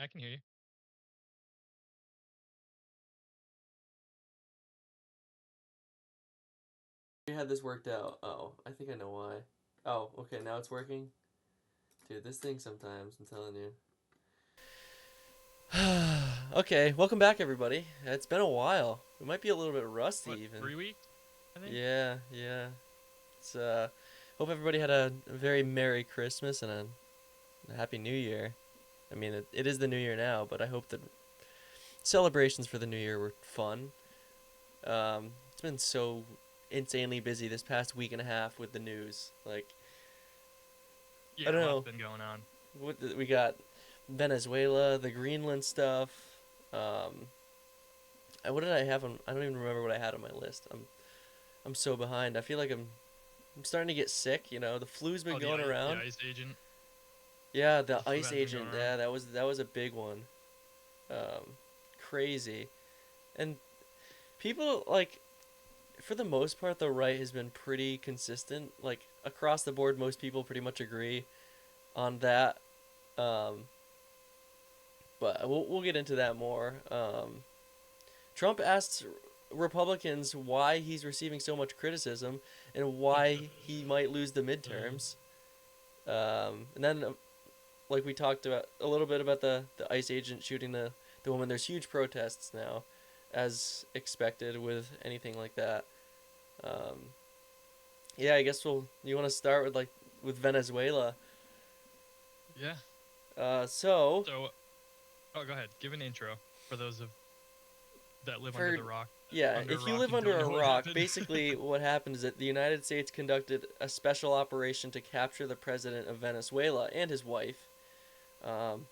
I can hear you. We had this worked out. Oh, I think I know why. Oh, okay, now it's working. Dude, this thing sometimes, I'm telling you. Okay, welcome back, everybody. It's been a while. We might be a little bit rusty, What, even. 3 weeks, I think? Yeah. It's hope everybody had a very Merry Christmas and a Happy New Year. I mean, it is the New Year now, but I hope that celebrations for the New Year were fun. It's been so insanely busy this past week and a half with the news. Like, I Yeah, don't a lot's know. been going on. We got Venezuela, the Greenland stuff. Um, what did I have on? I don't even remember what I had on my list. I'm so behind. I feel like I'm starting to get sick. You know, the flu's been Oh, going the around. ICE agent. Yeah, The the flu ice has been going agent. around. Yeah, that was a big one. Um, Crazy. And people like, for the most part, the right has been pretty consistent. Like across the board, most people pretty much agree on that. Um, but we'll get into that more. Trump asked Republicans why he's receiving so much criticism and why he might lose the midterms. And then, like we talked about a little bit about the ICE agent shooting the woman. There's huge protests now, as expected with anything like that. Um, yeah, I guess we'll. You want to start with with Venezuela? Yeah. So So, oh, go ahead. Give an intro for those of that live under for the rock, yeah, under a if you rock live and don't under a know what rock, happened. basically what happened is that the United States conducted a special operation to capture the president of Venezuela and his wife. Um,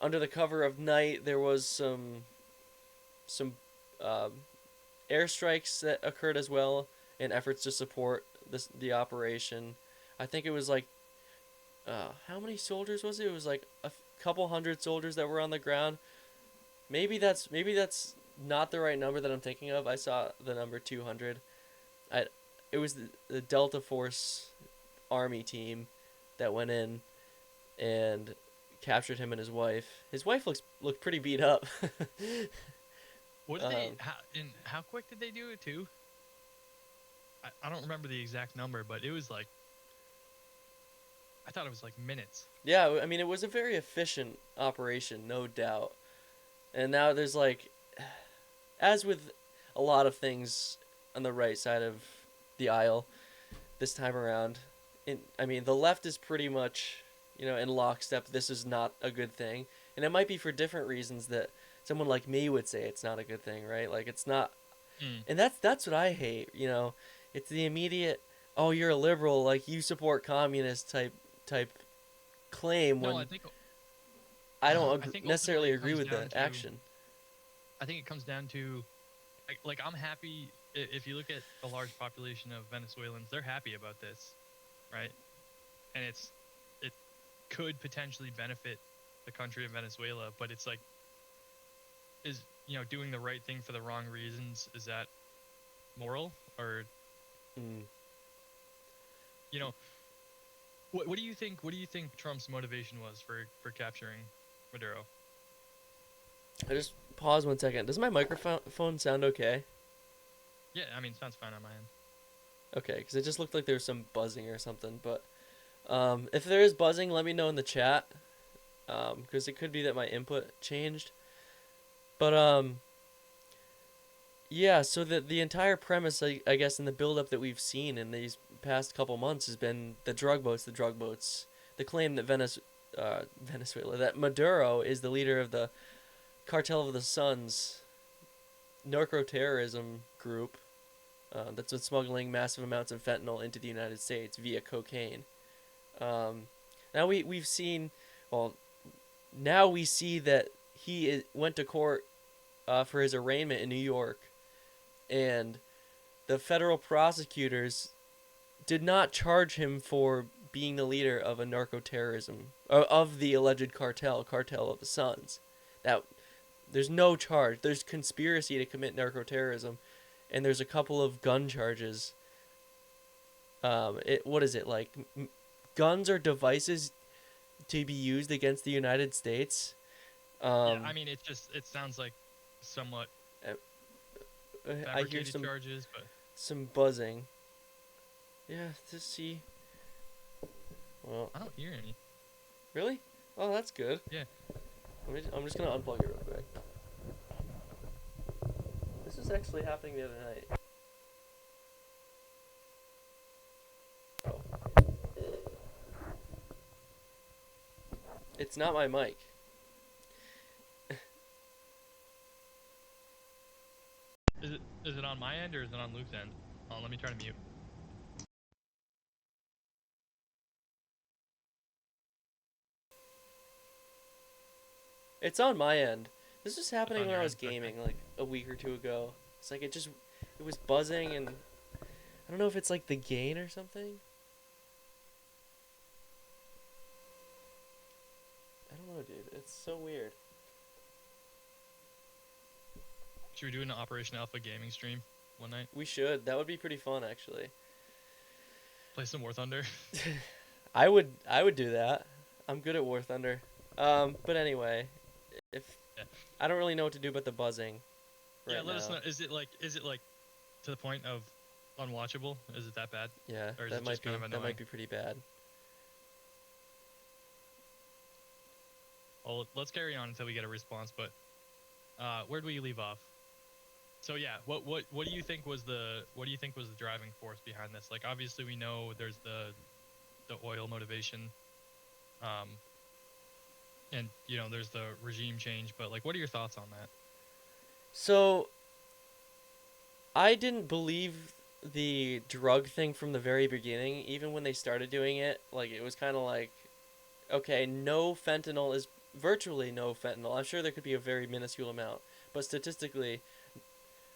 Under the cover of night, there was some um, airstrikes that occurred as well in efforts to support the operation. I think it was like how many soldiers was it? It was like a couple hundred soldiers that were on the ground. Maybe that's not the right number that I'm thinking of. I saw the number 200. I It was the Delta Force Army team that went in and captured him and his wife. His wife looked pretty beat up. What did they? um, How quick did they do it too? I don't remember the exact number, but it was like I thought it was like minutes. yeah, I mean it was a very efficient operation, no doubt. And now there's like, as with a lot of things on the right side of the aisle this time around, I mean the left is pretty much in lockstep. This is not a good thing, and it might be for different reasons that someone like me would say it's not a good thing, right? Like it's not. Mm. And that's what I hate. It's the immediate, oh, you're a liberal, like you support communist type claim No, I when think I don't I think ultimately necessarily it agree comes with the down to. action. I think it comes down to like I'm happy if you look at a large population of Venezuelans, they're happy about this, right? And it could potentially benefit the country of Venezuela, but it's like is doing the right thing for the wrong reasons, is that moral? Or Mm. you know what do you think Trump's motivation was for capturing Maduro? I just pause 1 second. Does my microphone sound okay? Yeah, I mean, sounds fine on my end. Okay, because it just looked like there was some buzzing or something. But if there is buzzing, let me know in the chat. Because it could be that my input changed. But yeah. So the entire premise, I guess, in the build up that we've seen in these past couple months has been the drug boats, the claim that Venezuela, that Maduro is the leader of the Cartel of the Suns narco terrorism group that's been smuggling massive amounts of fentanyl into the United States via cocaine. Um, now we've seen, well, now we see that went to court for his arraignment in New York, and the federal prosecutors did not charge him for being the leader of a narco terrorism of the alleged cartel of the Suns. That there's no charge. There's conspiracy to commit narco terrorism, and there's a couple of gun charges. What is it like? Guns are devices to be used against the United States. Yeah, I mean, it sounds like somewhat uh, I hear fabricated charges, but some buzzing. Yeah, to see. Well, I don't hear any. really? Oh, that's good. Yeah. I'm just gonna unplug it real quick. This was actually happening the other night. Oh, it's not my mic. Is it on my end or is it on Luke's end? Oh, let me try to mute. It's on my end. This was It's happening on when I your was end. Okay. gaming like a week or two ago. It's like it was buzzing, and I don't know if it's like the gain or something. I don't know, dude. It's so weird. Should we do an Operation Alpha gaming stream one night? We should. That would be pretty fun, actually. Play some War Thunder. I would do that. I'm good at War Thunder. But anyway, if Yeah. I don't really know what to do about the buzzing Yeah, right let us now. know. Is it like to the point of unwatchable? Is it that bad? Yeah, Or is that it might just be kind of that annoying? might be pretty bad. Well, let's carry on until we get a response. But where do we leave off? So yeah, what do you think was the driving force behind this? Like obviously we know there's the oil motivation, um, and you know there's the regime change. But like, what are your thoughts on that? So I didn't believe the drug thing from the very beginning. Even when they started doing it, like it was kind of like, okay, no fentanyl is virtually no fentanyl. I'm sure there could be a very minuscule amount, but statistically,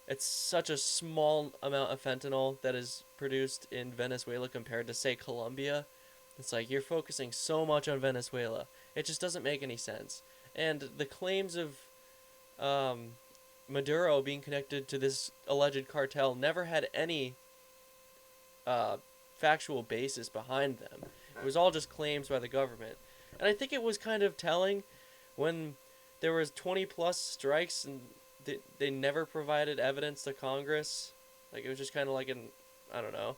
it's such a small amount of fentanyl that is produced in Venezuela compared to, say, Colombia. It's like you're focusing so much on Venezuela. It just doesn't make any sense. And the claims of um, Maduro being connected to this alleged cartel never had any uh, factual basis behind them. It was all just claims by the government. And I think it was kind of telling when there was 20 plus strikes and they never provided evidence to Congress. Like it was just kind of like an, I don't know.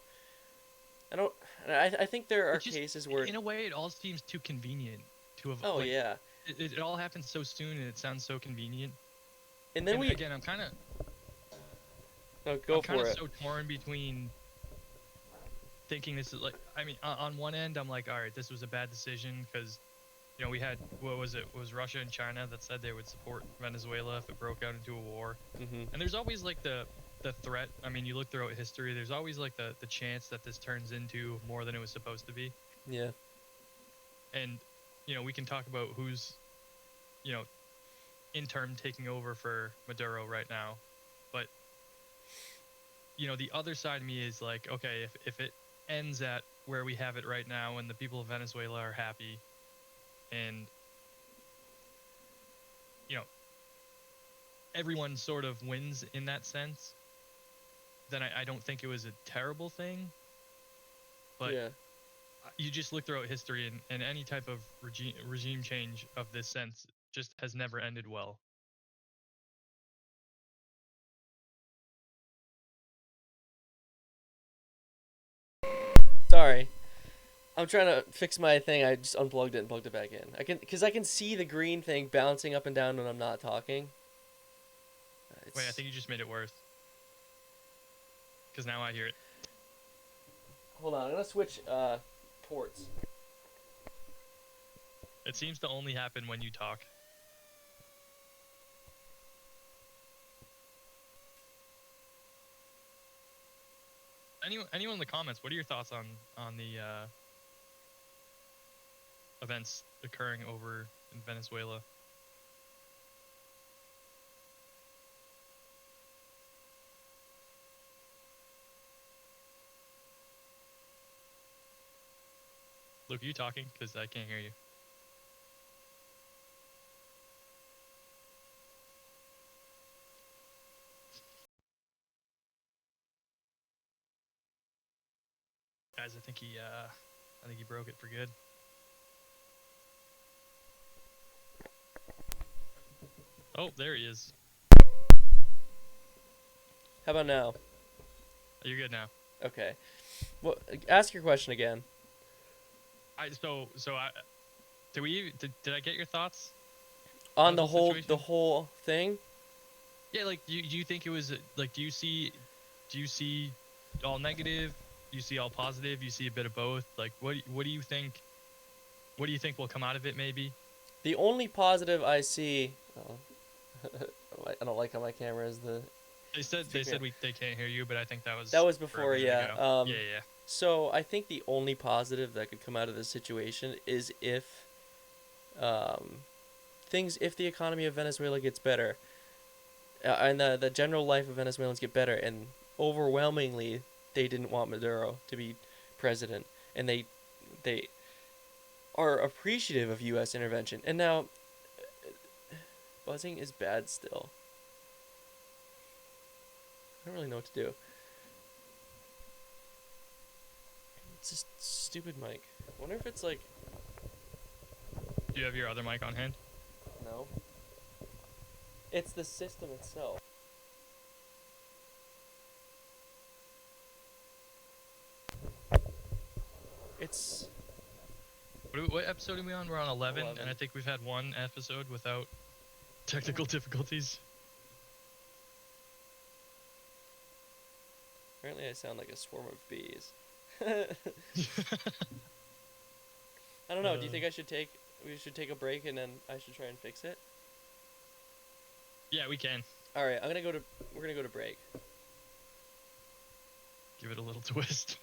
I don't. I think there are It just, cases where. in a way, it all seems too convenient to have Oh like yeah, it all happens so soon and it sounds so convenient. and then And we. again, No, I'm go kind for of it. so torn between thinking this is like I mean on one end I'm like all right this was a bad decision because you know we had what was it was Russia and China that said they would support Venezuela if it broke out into a war, Mhm. and there's always like the threat. I mean you look throughout history, there's always like the chance that this turns into more than it was supposed to be. Yeah. And you know we can talk about who's you know in term taking over for Maduro right now, but you know the other side of me is like okay if it ends at where we have it right now and the people of Venezuela are happy and you know everyone sort of wins in that sense, then I don't think it was a terrible thing. But Yeah. you just look throughout history and any type of regime change of this sense just has never ended well. Sorry. I'm trying to fix my thing. I just unplugged it and plugged it back in. I can see the green thing bouncing up and down when I'm not talking. Wait, I It's think you just made it worse because now I hear it. Hold on. I'm gonna switch ports. It seems to only happen when you talk. Anyone in the comments, what are your thoughts on the events occurring over in Venezuela? Luke, are you talking? Because I can't hear you. Guys, I think he broke it for good. Oh, there he is. How about now? You're good now. Okay. Well, ask your question again. So I did I get your thoughts On on the the whole whole situation? thing. Yeah, like do you think it was like do you see all negative? Do you see all positive? You see a bit of both? Like what do you think? What do you think will come out of it? Maybe. The only positive I see. Oh, I don't like how my camera is the. They Freak me said out. they can't hear you, but I think that That was was for a before, minute yeah. ago. Yeah, yeah. So I think the only positive that could come out of this situation is if, um, if the economy of Venezuela gets better, and the general life of Venezuelans get better, and overwhelmingly they didn't want Maduro to be president, and they are appreciative of U.S. intervention. And now, buzzing is bad still. I don't really know what to do. It's just stupid mic. I wonder if it's like Do you have your other mic on hand? no. It's the system itself. It's What episode are we on? We're on 11, 11. and I think we've had one episode without technical difficulties. apparently I sound like a swarm of bees. I don't know. Do you think we should take a break and then I should try and fix it? Yeah, we can All right, we're gonna go to break. give it a little twist.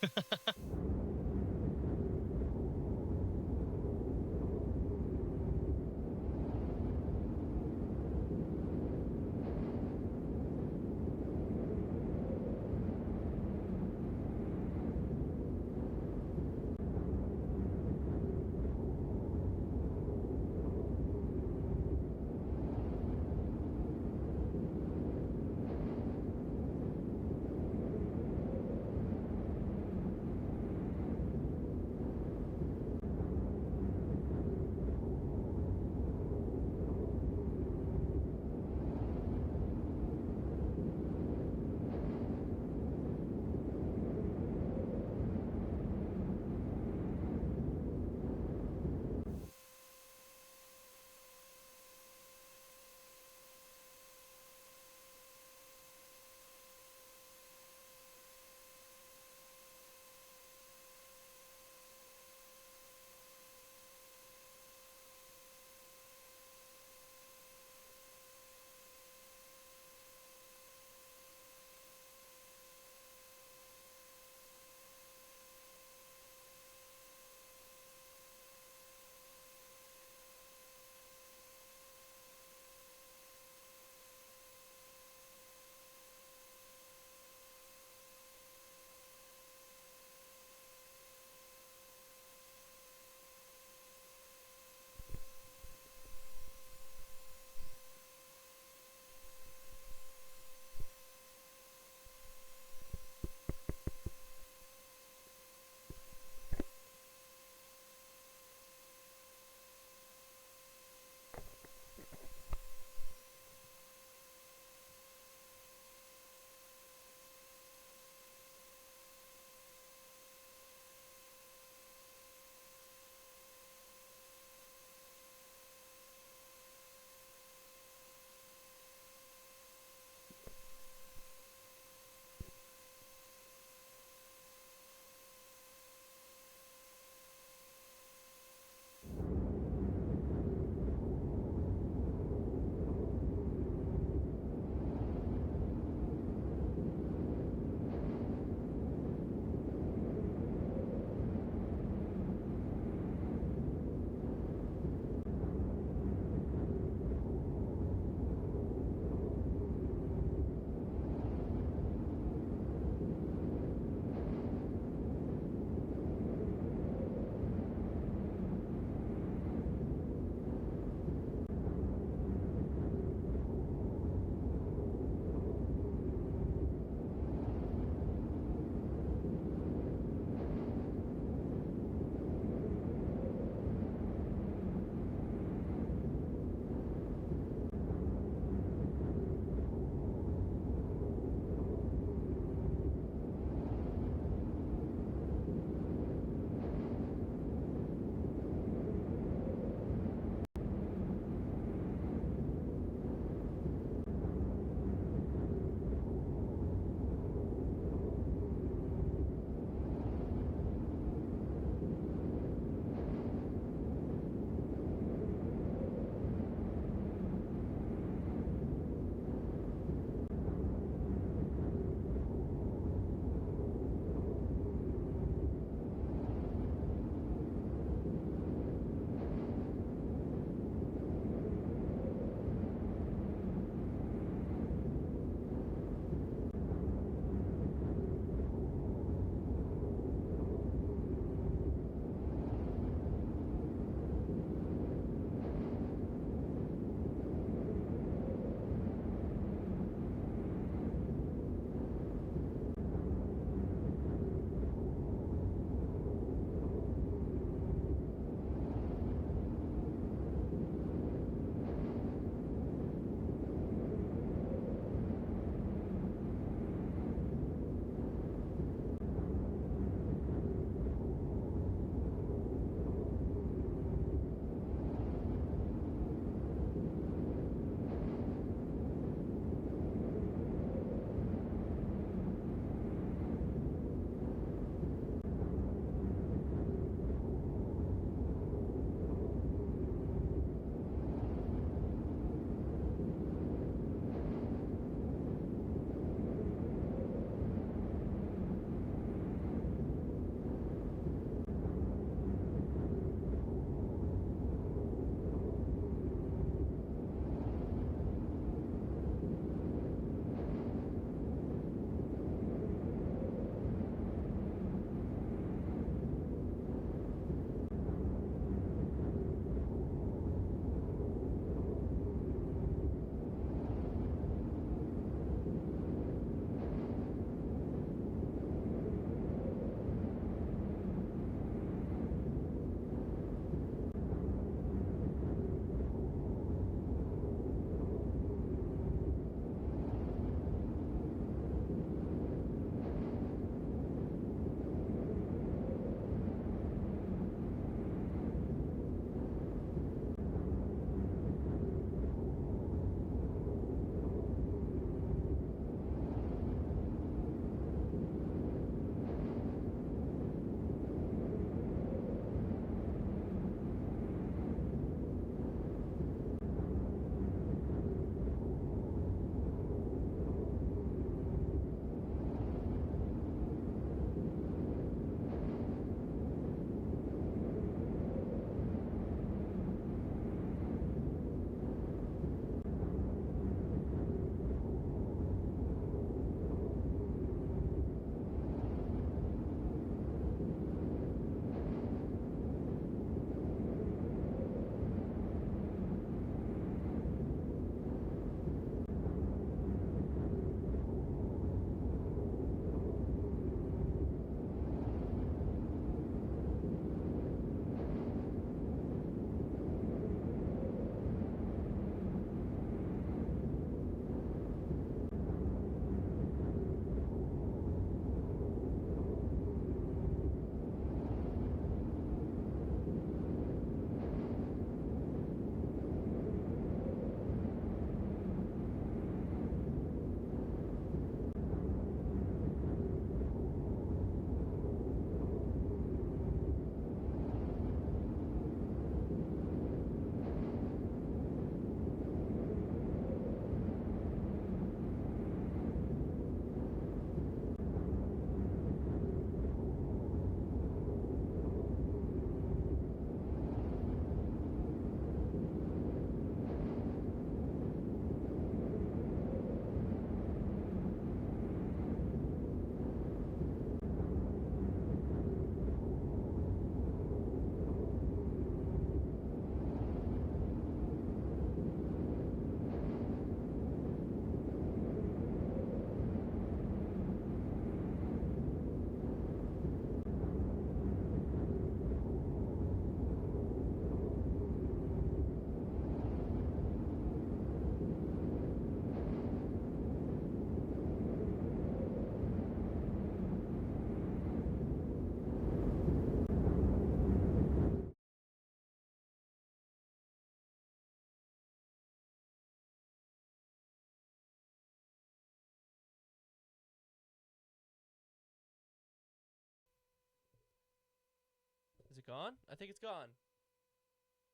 gone? I think it's gone.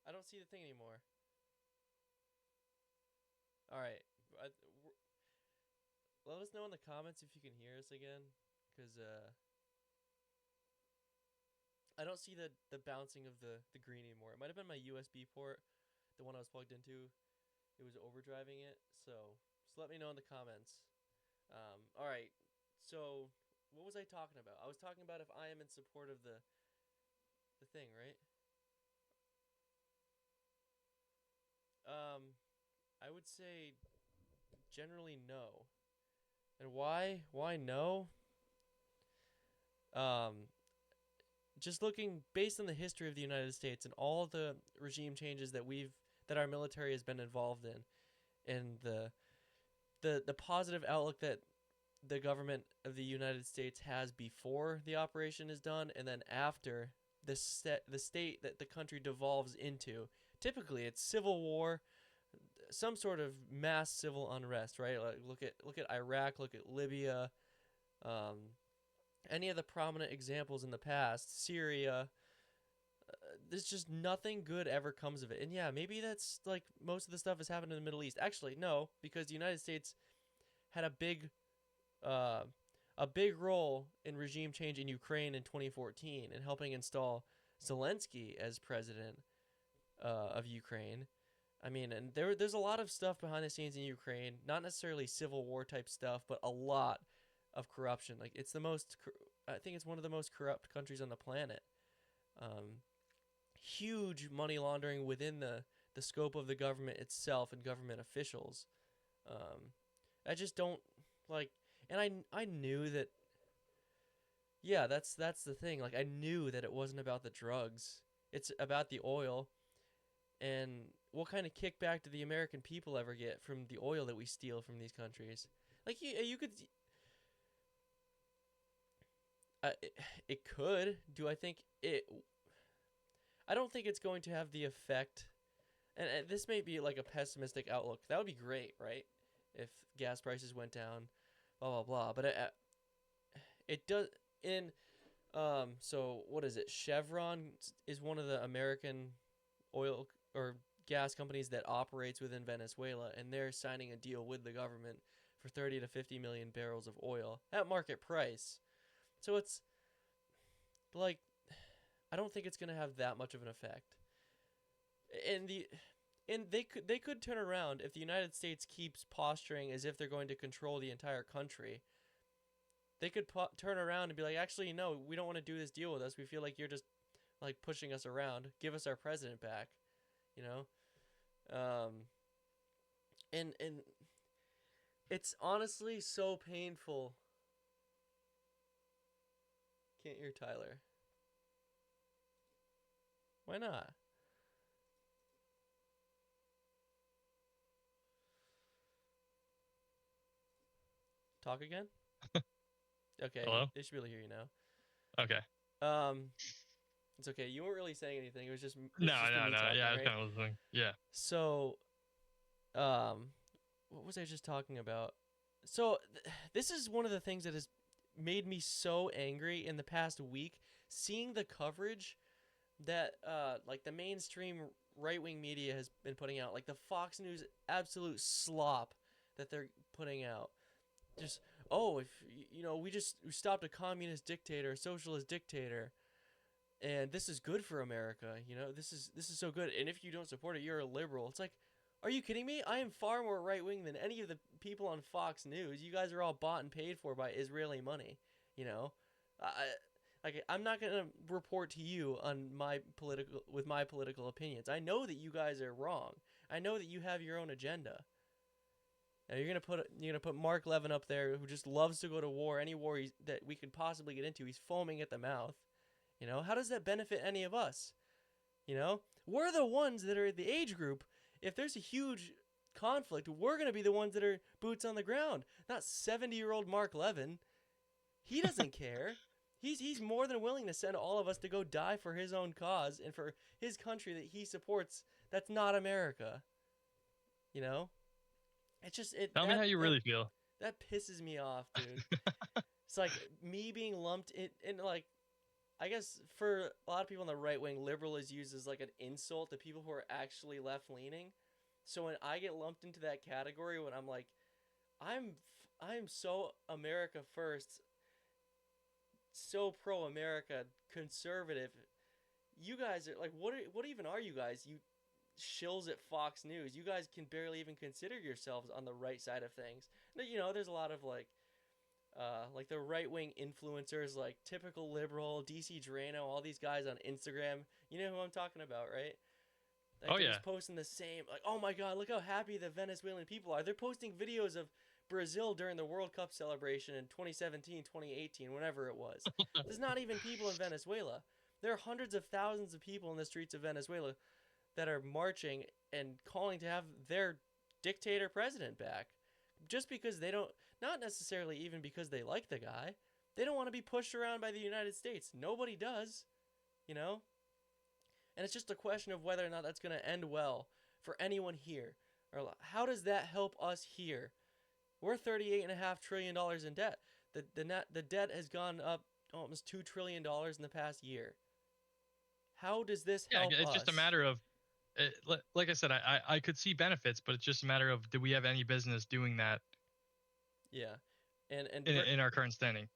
I don't see the thing anymore. All right. Let us know in the comments if you can hear us again, because I don't see the bouncing of the green anymore. It might have been my USB port, the one I was plugged into. It was overdriving it. So just let me know in the comments. All right. So what was I talking about? I was talking about if I am in support of the thing, right? I would say generally no. And why? Why no? Um, just looking based on the history of the United States and all the regime changes that our military has been involved in, and the positive outlook that the government of the United States has before the operation is done, and then after the state that the country devolves into. Typically, it's civil war, some sort of mass civil unrest, right? Like look at Iraq, look at Libya, any of the prominent examples in the past, Syria. There's just nothing good ever comes of it. And yeah, maybe that's like most of the stuff has happened in the Middle East. Actually, no, because the United States had uh, a big role in regime change in Ukraine in 2014 and helping install Zelensky as president of Ukraine. I mean, and there's a lot of stuff behind the scenes in Ukraine, not necessarily civil war type stuff, but a lot of corruption. Like I think it's one of the most corrupt countries on the planet. Huge money laundering within the scope of the government itself and government officials. I just don't like, and I knew that. Yeah, that's the thing. Like I knew that it wasn't about the drugs. It's about the oil. And what kind of kickback do the American people ever get from the oil that we steal from these countries? Like you could, it could. Do I think it? I don't think it's going to have the effect. And this may be like a pessimistic outlook. That would be great, right? If gas prices went down, blah blah blah. But it does in. So what is it? Chevron is one of the American oil or gas companies that operates within Venezuela, and they're signing a deal with the government for 30 to 50 million barrels of oil at market price. So it's like I don't think it's going to have that much of an effect. And they could turn around if the United States keeps posturing as if they're going to control the entire country. They could turn around and be like, actually, no, we don't want to do this deal with us. We feel like you're just like pushing us around. Give us our president back, you know. And it's honestly so painful. Can't hear Tyler. Why not? Talk again? Okay, Hello? they should be able to hear you now. Okay. It's okay. You weren't really saying anything. It was just No. talking, Yeah, I was right? kind of listening. Yeah. So, what was I just talking about? So, this is one of the things that has made me so angry in the past week, seeing the coverage that like the mainstream right-wing media has been putting out, like the Fox News absolute slop that they're putting out. Just if we stopped a communist dictator, a socialist dictator, and this is good for America. This is so good. And if you don't support it, you're a liberal. It's like, are you kidding me? I am far more right wing than any of the people on Fox News. You guys are all bought and paid for by Israeli money. I'm not gonna report to you on my political opinions. I know that you guys are wrong. I know that you have your own agenda. Now you're gonna put Mark Levin up there, who just loves to go to war, any war that we could possibly get into. He's foaming at the mouth. How does that benefit any of us? We're the ones that are the age group. If there's a huge conflict, we're gonna be the ones that are boots on the ground, not 70-year-old Mark Levin. He doesn't care. He's more than willing to send all of us to go die for his own cause and for his country that he supports. That's not America. It's just Tell me how you really feel. That pisses me off, dude. It's like me being lumped in like I guess for a lot of people on the right wing, liberal is used as like an insult to people who are actually left leaning. So when I get lumped into that category, when I'm like, I'm so America first, so pro America, conservative. You guys are like, what even are you guys? You shills at Fox News. You guys can barely even consider yourselves on the right side of things. You know, there's a lot of like the right wing influencers, like typical liberal, DC Drano, all these guys on Instagram. You know who I'm talking about, right? Like Oh they're just yeah. posting the same, like, oh my god, look how happy the Venezuelan people are. They're posting videos of Brazil during the World Cup celebration in 2017, 2018, whenever it was. There's not even people in Venezuela. There are hundreds of thousands of people in the streets of Venezuela that are marching and calling to have their dictator president back. Just because they don't, not necessarily even because they like the guy, they don't want to be pushed around by the United States. Nobody does, you know? And it's just a question of whether or not that's going to end well for anyone here. Or how does that help us here? We're $38.5 trillion in debt. The debt has gone up almost $2 trillion in the past year. How does this Yeah, help it's just a us? matter of, like I said, I could see benefits, but it's just a matter of do we have any business doing that Yeah, and in our current standing?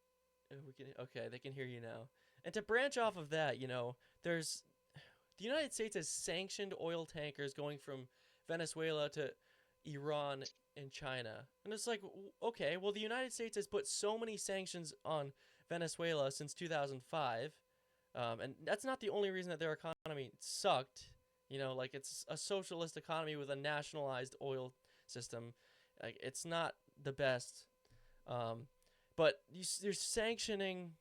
we can, okay, they can hear you now. And to branch off of that, you know, there's the United States has sanctioned oil tankers going from Venezuela to Iran and China. And it's like, okay, well, the United States has put so many sanctions on Venezuela since 2005. And that's not the only reason that their economy sucked. You know, like it's a socialist economy with a nationalized oil system. Like it's not the best. Um, but you're sanctioning,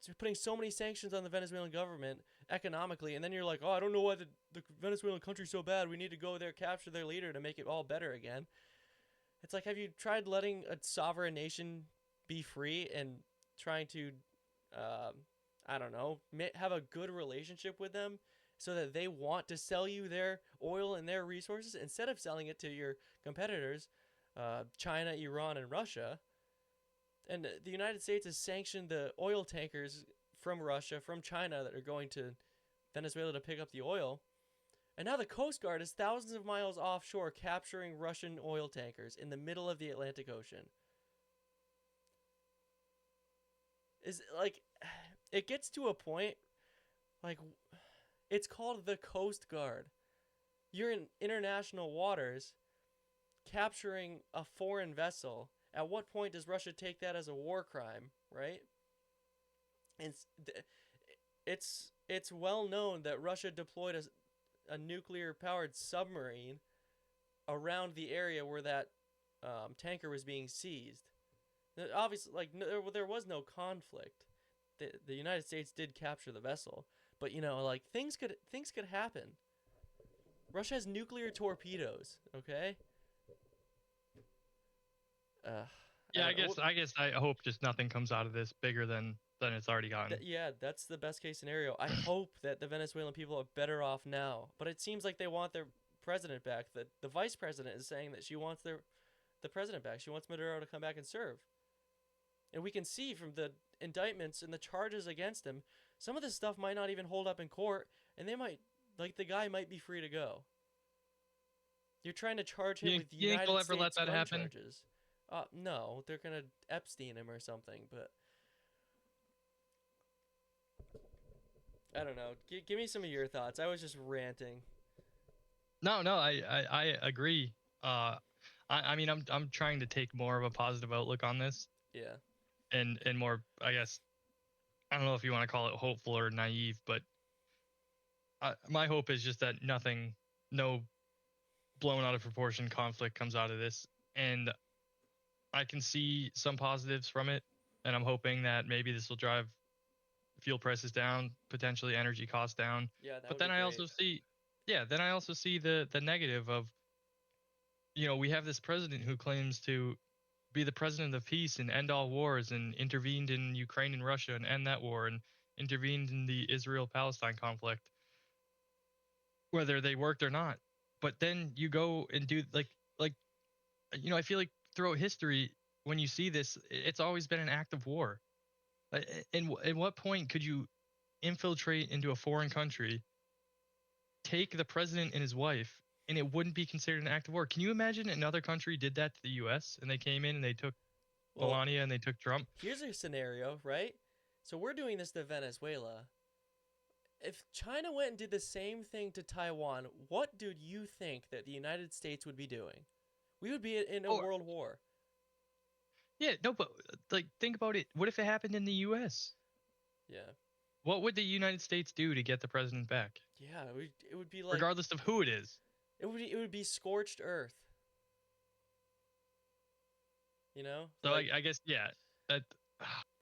so you're putting so many sanctions on the Venezuelan government economically, and then you're like, oh, I don't know why the Venezuelan country's so bad. We need to go there, capture their leader to make it all better again. It's like, have you tried letting a sovereign nation be free and trying to, uh, I don't know, have a good relationship with them so that they want to sell you their oil and their resources instead of selling it to your competitors, China, Iran, and Russia? And the United States has sanctioned the oil tankers from Russia, from China that are going to Venezuela to pick up the oil. And now the Coast Guard is thousands of miles offshore capturing Russian oil tankers in the middle of the Atlantic Ocean. Is like it gets to a point like it's called the Coast Guard. You're in international waters capturing a foreign vessel. At what point does Russia take that as a war crime, right? And it's well known that Russia deployed a nuclear powered submarine around the area where that tanker was being seized. Obviously, like there was no conflict. The United States did capture the vessel, but you know, like things could happen. Russia has nuclear torpedoes. Okay. Uh, I Yeah, don't know. I guess I hope just nothing comes out of this bigger than it's already gotten. Yeah, that's the best case scenario. I hope that the Venezuelan people are better off now, but it seems like they want their president back. The vice president is saying that she wants the president back. She wants Maduro to come back and serve. And we can see from the indictments and the charges against him, some of this stuff might not even hold up in court, and they might, like, the guy might be free to go. You're trying to charge him with You think they'll United ever let States that gun happen? charges. No, they're gonna Epstein him or something, but I don't know. Give me some of your thoughts. I was just ranting. No, no, I agree. I mean, I'm trying to take more of a positive outlook on this, Yeah. and more, I guess, I don't know if you want to call it hopeful or naive, but my hope is just that no blown out of proportion conflict comes out of this, and I can see some positives from it, and I'm hoping that maybe this will drive fuel prices down, potentially energy costs down. Yeah, that But would be then I also great. see, yeah, then I also see the negative of, we have this president who claims to be the president of peace and end all wars and intervened in Ukraine and Russia and end that war and intervened in the Israel-Palestine conflict, whether they worked or not. But then you go and do like I feel like throughout history when you see this, it's always been an act of war. In what point could you infiltrate into a foreign country, take the president and his wife, and it wouldn't be considered an act of war. Can you imagine another country did that to the U.S. and they came in and they took Well, Melania and they took Trump? here's a scenario, right? So we're doing this to Venezuela. If China went and did the same thing to Taiwan, what do you think that the United States would be doing? We would be in a Oh, world war. yeah, no, but like think about it. What if it happened in the U.S.? Yeah. What would the United States do to get the president back, Yeah, it would be like regardless of who it is? it would be scorched earth, you know? So Like I guess yeah, that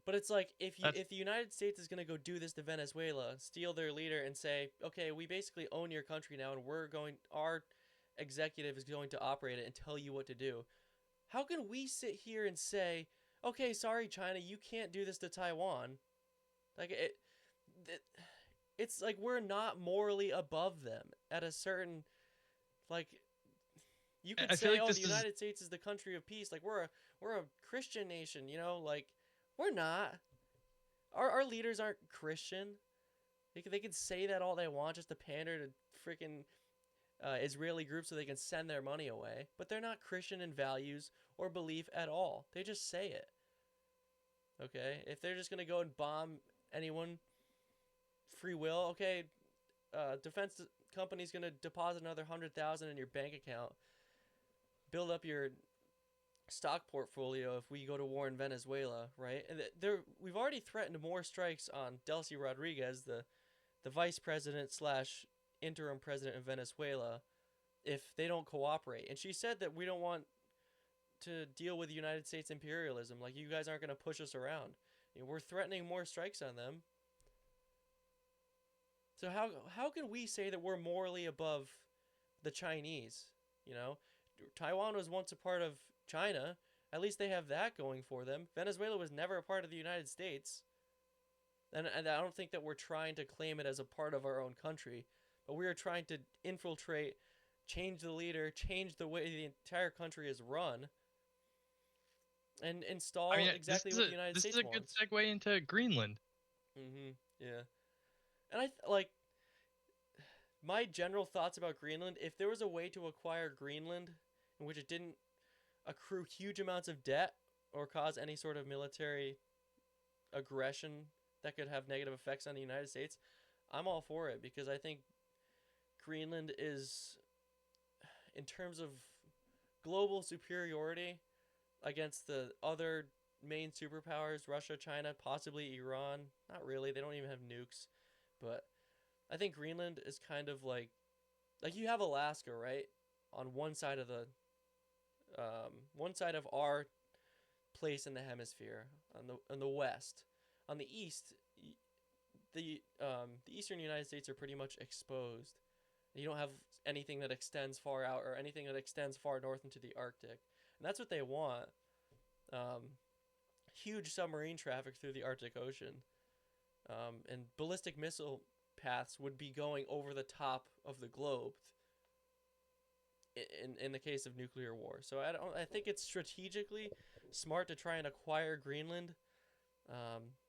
but it's like if you that's if the United States is going to go do this to Venezuela, steal their leader and say, "Okay, we basically own your country now and our executive is going to operate it and tell you what to do." How can we sit here and say, "Okay, sorry China, you can't do this to Taiwan?" Like it it's like we're not morally above them at a certain like you could I feel say, like "Oh, the this is United States is the country of peace." Like we're a Christian nation, you know? Like we're not. Our leaders aren't Christian. They can say that all they want just to pander to freaking Israeli groups so they can send their money away, but they're not Christian in values or belief at all. They just say it. Okay, if they're just gonna go and bomb anyone, free will. Okay, defense company's gonna deposit another 100,000 in your bank account, build up your stock portfolio if we go to war in Venezuela, right? And we've already threatened more strikes on Delcy Rodriguez, the vice president slash interim president of Venezuela, if they don't cooperate. And she said that we don't want to deal with United States imperialism. Like you guys aren't going to push us around. You know, we're threatening more strikes on them. So how can we say that we're morally above the Chinese? You know, Taiwan was once a part of China. At least they have that going for them. Venezuela was never a part of the United States. And I don't think that we're trying to claim it as a part of our own country, but we are trying to infiltrate, change the leader, change the way the entire country is run, and I install mean exactly what the United this is States a good wants. segue into Greenland. Yeah. And like my general thoughts about Greenland, if there was a way to acquire Greenland in which it didn't accrue huge amounts of debt or cause any sort of military aggression that could have negative effects on the United States, I'm all for it because I think Greenland is, in terms of global superiority against the other main superpowers, Russia, China, possibly Iran. Not really, they don't even have nukes, but I think Greenland is kind of like you have Alaska, right? On one side of our place in the hemisphere, on the west. On the east, the eastern United States are pretty much exposed. You don't have anything that extends far out or anything that extends far north into the Arctic, and that's what they want. Um, Huge submarine traffic through the Arctic Ocean, and ballistic missile paths would be going over the top of the globe in the case of nuclear war. So I think it's strategically smart to try and acquire Greenland.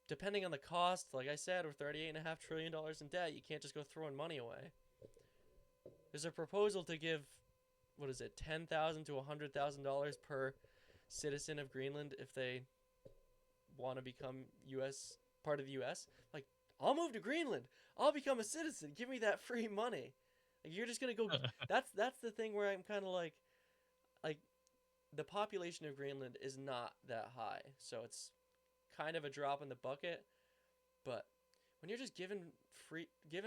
Depending on the cost, like I said, with $38.5 trillion in debt, you can't just go throwing money away. There's a proposal to give, what is it, $10,000 to $100,000 per citizen of Greenland if they want to become U.S. part of the U.S. Like, I'll move to Greenland. I'll become a citizen. Give me that free money. Like, you're just gonna go. That's the thing where I'm kind of like, the population of Greenland is not that high, so it's kind of a drop in the bucket. But when you're just giving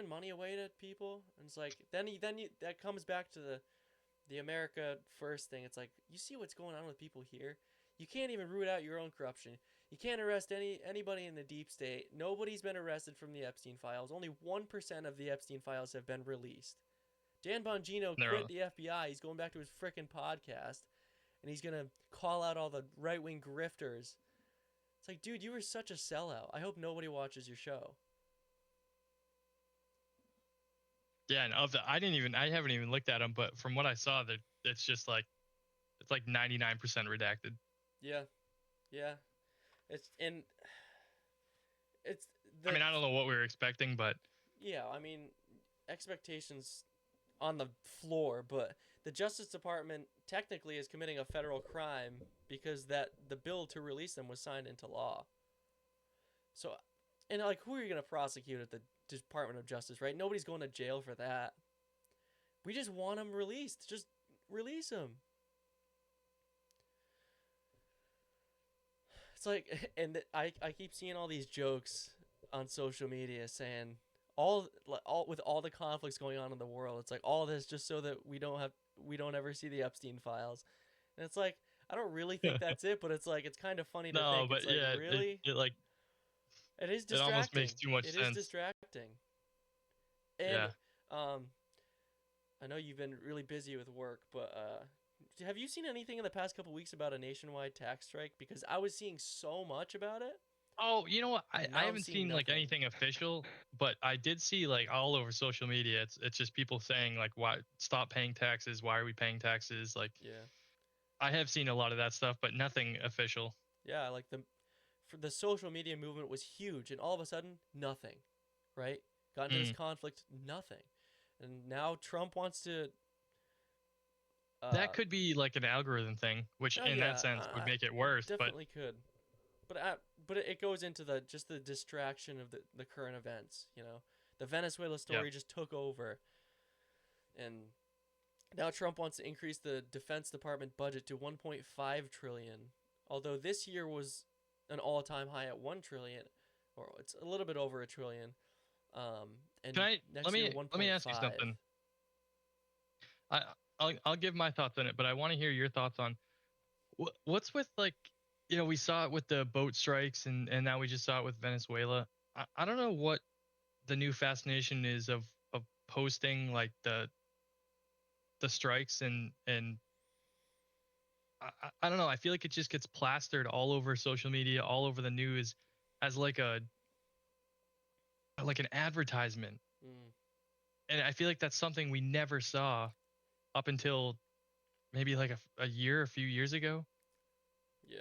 money away to people, and it's like then you that comes back to the America First thing. It's like you see what's going on with people here. You can't even root out your own corruption. You can't arrest anybody in the deep state. Nobody's been arrested from the Epstein files. Only 1% of the Epstein files have been released. Dan Bongino quit the FBI. He's going back to his frickin' podcast, and he's gonna call out all the right-wing grifters. It's like, dude, you were such a sellout. I hope nobody watches your show. Yeah, and I haven't even looked at them, but from what I saw, that it's just like it's like 99% redacted. Yeah, yeah. It's I the mean, I don't know what we were expecting, but yeah, I mean, expectations on the floor, but the Justice Department technically is committing a federal crime because that the bill to release them was signed into law. So, and like, who are you gonna prosecute at the Department of Justice, right? Nobody's going to jail for that. We just want them released. Just release them. It's like, and I keep seeing all these jokes on social media saying all with all the conflicts going on in the world. It's like all this just so that we don't ever see the Epstein files, and it's like I don't really think that's it, but it's like it's kind of funny to no, think. It's but like yeah, really, it like it is it almost makes distracting. too much It is sense. distracting, and Yeah. um, I know you've been really busy with work, but have you seen anything in the past couple weeks about a nationwide tax strike? Because I was seeing so much about it, Oh, you know what? I and I now I'm haven't seeing seen like nothing. anything official, but I did see like all over social media. It's just people saying like, why stop paying taxes? Why are we paying taxes? Like Yeah, I have seen a lot of that stuff, but nothing official. yeah, like the social media movement was huge, and all of a sudden, nothing, right? Got into this Mm. conflict, nothing, and now Trump wants to. That Uh, could be like an algorithm thing, which oh in that yeah, sense would make it it worse. But definitely could, but it goes into the just the distraction of the current events. You know, the Venezuela yeah, story just took over, and now Trump wants to increase the Defense Department budget to 1.5 trillion. Although this year was an all-time high at 1 trillion, or it's a little bit over a trillion. can And I next year let me ask you 1.5. something? I'll give my thoughts on it, but I want to hear your thoughts on what's with like we saw it with the boat strikes and now we just saw it with Venezuela. I don't know what the new fascination is of posting like the strikes and I don't know. I feel like it just gets plastered all over social media, all over the news, as like an advertisement. Mm, And I feel like that's something we never saw up until maybe like a year, a few years ago. yeah.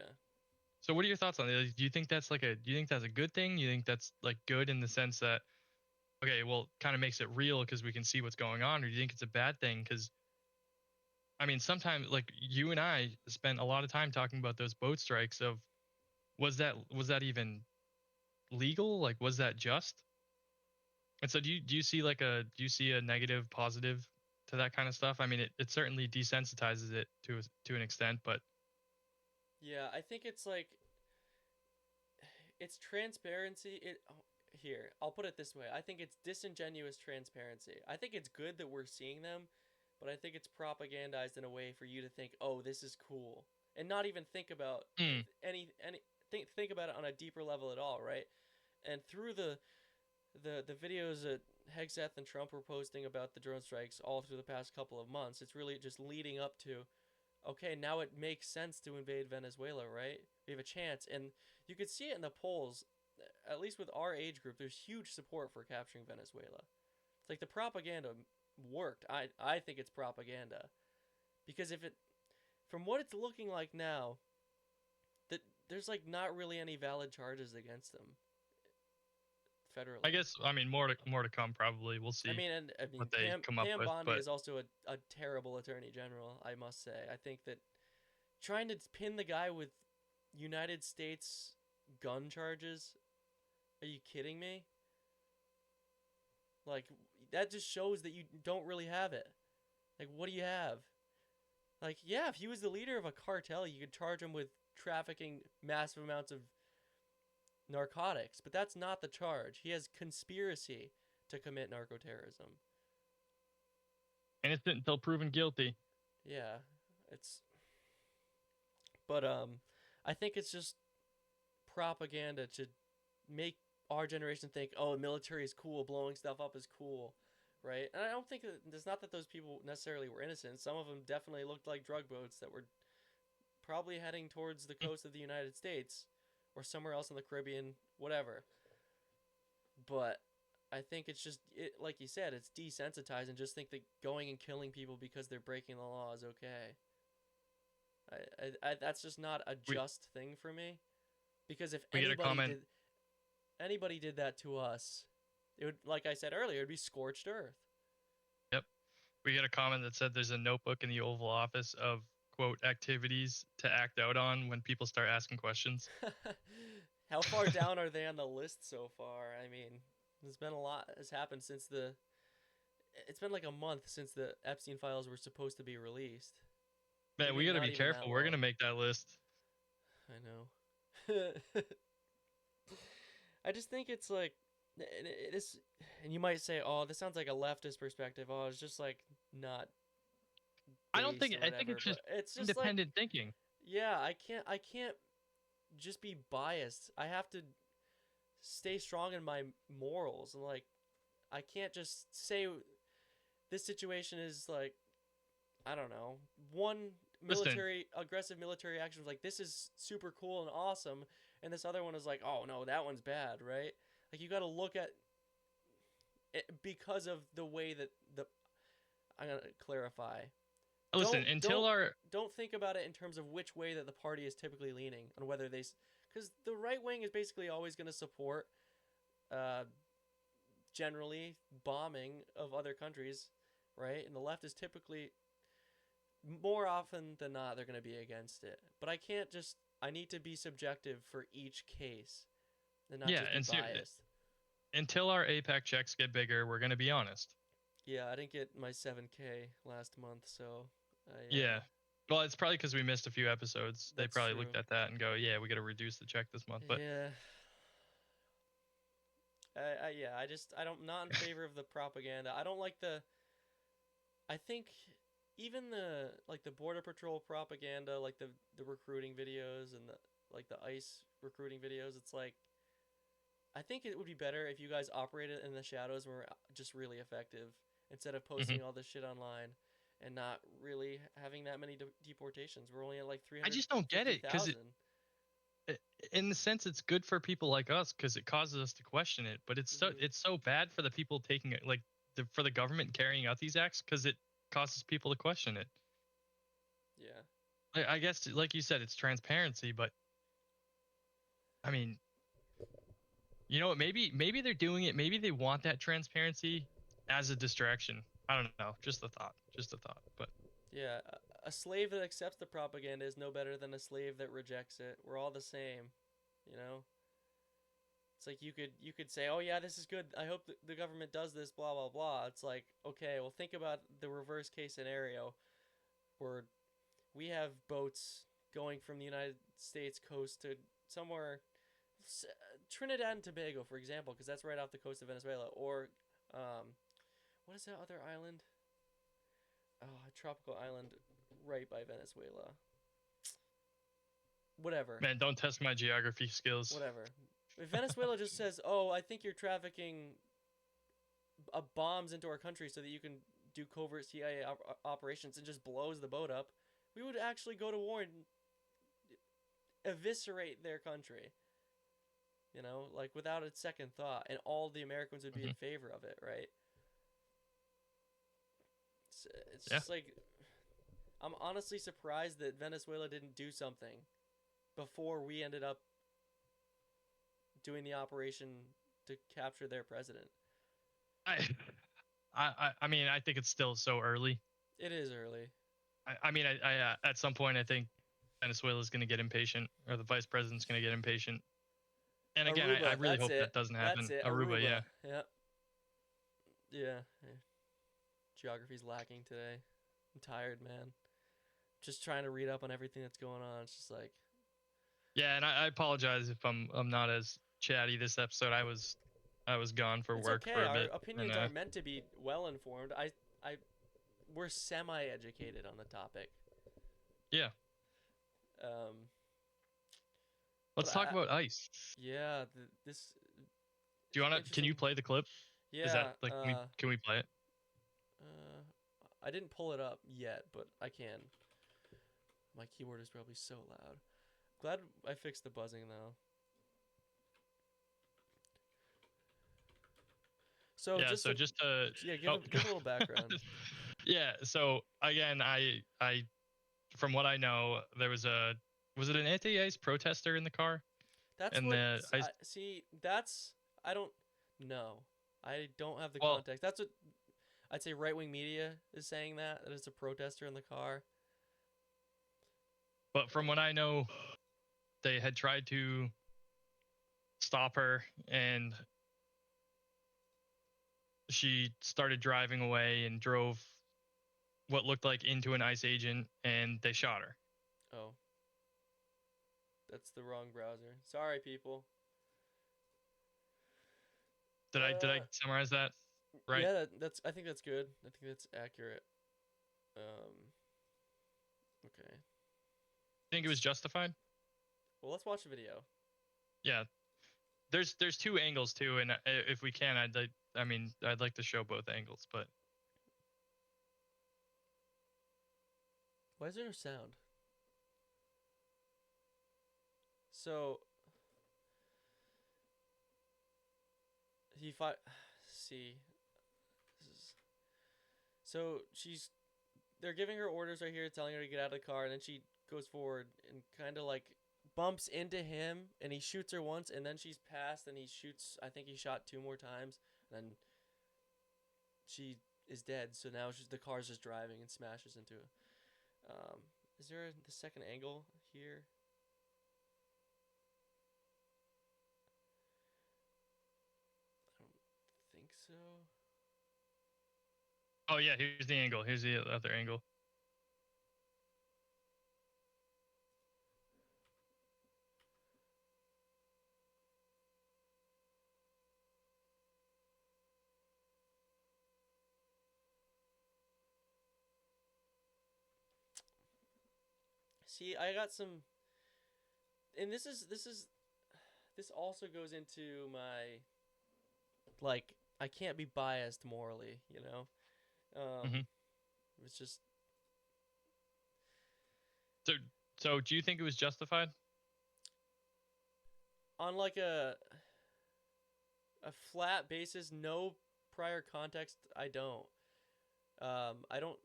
So what are your thoughts on it? Like, do you think that's a good thing? You think that's like good in the sense that okay, well, kind of makes it real because we can see what's going on, or do you think it's a bad thing? Because I mean, sometimes like you and I spent a lot of time talking about those boat strikes. Of was that even legal? Like, was that just? And so, do you see a negative, positive to that kind of stuff? I mean, it certainly desensitizes it to an extent, but Yeah, I think it's like it's transparency. Here, I'll put it this way. I think it's disingenuous transparency. I think it's good that we're seeing them, but I think it's propagandized in a way for you to think, "Oh, this is cool." And not even think about mm, any think about it on a deeper level at all, right? And through the videos that Hegseth and Trump were posting about the drone strikes all through the past couple of months, it's really just leading up to okay, now it makes sense to invade Venezuela, right? We have a chance, and you could see it in the polls. At least with our age group, there's huge support for capturing Venezuela. It's like the propaganda worked. I think it's propaganda because if it, from what it's looking like now, that there's like not really any valid charges against them I federally. guess I mean more to come. Probably we'll I see mean, and I mean what they come up Pam with, Bondi but is also a terrible attorney general. I must say. I think that trying to pin the guy with United States gun charges. Are you kidding me? Like that just shows that you don't really have it. Like what do you have? Like yeah, if he was the leader of a cartel, you could charge him with trafficking massive amounts of narcotics, but that's not the charge. He has conspiracy to commit narcoterrorism. innocent until proven guilty. Yeah, it's but I think it's just propaganda to make our generation think, oh, the military is cool, blowing stuff up is cool, right? And I don't think that it's not that those people necessarily were innocent. Some of them definitely looked like drug boats that were probably heading towards the coast of the United States or somewhere else in the Caribbean, whatever. But I think it's just like you said, it's desensitized and just think that going and killing people because they're breaking the law is okay. That's just not a We just thing for me because if we get a anybody comment. did anybody did that to us, it would, like I said earlier, it'd be scorched earth. Yep. We got a comment that said there's a notebook in the Oval Office of quote activities to act out on when people start asking questions. How far down are they on the list so far? I mean, there's been a lot has happened since the. It's been like a month since the Epstein files were supposed to be released. Man, we Maybe got to not be even that careful. We're gonna long. make that list. I know. I just think it's like it is, and you might say, "Oh, this sounds like a leftist perspective." Oh, it's just like not I don't based think. or I think whatever. it's just But it's just like, independent thinking. yeah, I can't just be biased. I have to stay strong in my morals, and like I can't just say this situation is like, I don't know, one Listen, aggressive military action was like, this is super cool and awesome, and this other one is like, oh no, that one's bad, right? Like you got to look at it because of the way that the I'm gonna clarify. listen. Don't Until don't our don't think about it in terms of which way that the party is typically leaning on whether they, because the right wing is basically always going to support, uh, generally bombing of other countries, right? And the left is typically, more often than not, they're going to be against it. But I can't just. I need to be subjective for each case, and not yeah, just be and biased. until our APAC checks get bigger, we're gonna be honest. Yeah, I didn't get my 7K last month, so I. Yeah. Well, it's probably because we missed a few episodes. They That's probably looked true. at that and go, "Yeah, we got to reduce the check this month." But Yeah. Yeah, I don't, not in favor of the propaganda. I don't like the. I think even the like the border patrol propaganda, like the recruiting videos and the like the ICE recruiting videos. It's like, I think it would be better if you guys operated in the shadows and were just really effective instead of mhm. posting all this shit online and not really having that many deportations. We're only at like three I hundred just don't get fifty it because thousand. in the sense, it's good for people like us because it causes us to question it. But Mm-hmm. it's so bad for the people taking it, like for the government carrying out these acts because it causes people to question it. Yeah. I guess, like you said, it's transparency, but I mean, you know what? Maybe they're doing it. Maybe they want that transparency as a distraction. I don't know. Just a thought. Just a thought. But Yeah, a slave that accepts the propaganda is no better than a slave that rejects it. We're all the same, you know? It's like you could say, "Oh yeah, this is good. I hope the government does this, blah blah blah." It's like, "Okay, well think about the reverse case scenario where we have boats going from the United States coast to somewhere, Trinidad and Tobago, for example, because that's right off the coast of Venezuela, or um what is that other island? Oh, a tropical island right by Venezuela. Whatever. man, don't test my geography skills. Whatever. If Venezuela just says, "Oh, I think you're trafficking bombs into our country so that you can do covert CIA operations," and just blows the boat up, we would actually go to war and eviscerate their country. You know, like without a second thought, and all the Americans would be in hmm favor of it, right? It's Yeah. just like, I'm honestly surprised that Venezuela didn't do something before we ended up doing the operation to capture their president. I, I mean, I think it's still so early. It is early. I mean, at some point, I think Venezuela's going to get impatient, or the vice president's going to get impatient. And again, I Aruba, really that's hope that it. doesn't That's happen. it. Aruba, yeah. Aruba. Yeah. Yeah. Geography's lacking today. I'm tired, man. Just trying to read up on everything that's going on. It's just like, Yeah, and I apologize if I'm not as chatty this episode. I was gone for it's work okay. for a Our bit, and opinions aren't meant to be well informed. I, we're semi-educated on the topic. yeah. Um, but Let's talk about ice. yeah, this Do you want to? Can you interesting. play the clip? Is that Yeah. like can we play it? Uh, I didn't pull it up yet, but I can. My keyboard is probably so loud. Glad I fixed the buzzing though. So Yeah. just So so, just yeah, oh give a little background. yeah. So again, I from what I know, there was a was it an anti-ice protester in the car? That's And what the I I see. That's I don't know. I don't have the well, context. That's what I'd say. Right wing media is saying that it's a protester in the car. but from what I know, they had tried to stop her, and she started driving away and drove what looked like into an ICE agent, and they shot her. Oh, that's the wrong browser. Sorry, people. Did I summarize that right? Yeah, that's. I think that's good. I think that's accurate. Um, okay. Think it was justified? Well, let's watch the video. Yeah. There's two angles too, and if we can, I'd like to show both angles, but Why is there no sound? So he fought. See, this is so she's. They're giving her orders right here, telling her to get out of the car, and then she goes forward and kind of like bumps into him, and he shoots her once, and then she's passed, and he shoots. I think he shot two more times, and then she is dead. So now the car's just driving and smashes into it. Is there the second angle here? I don't think so. oh yeah, here's the angle. Here's the other angle. See, I got some, and this also goes into my like I can't be biased morally, you know. hmm It's just So so do you think it was justified? on like a flat basis, no prior context. I don't. I don't.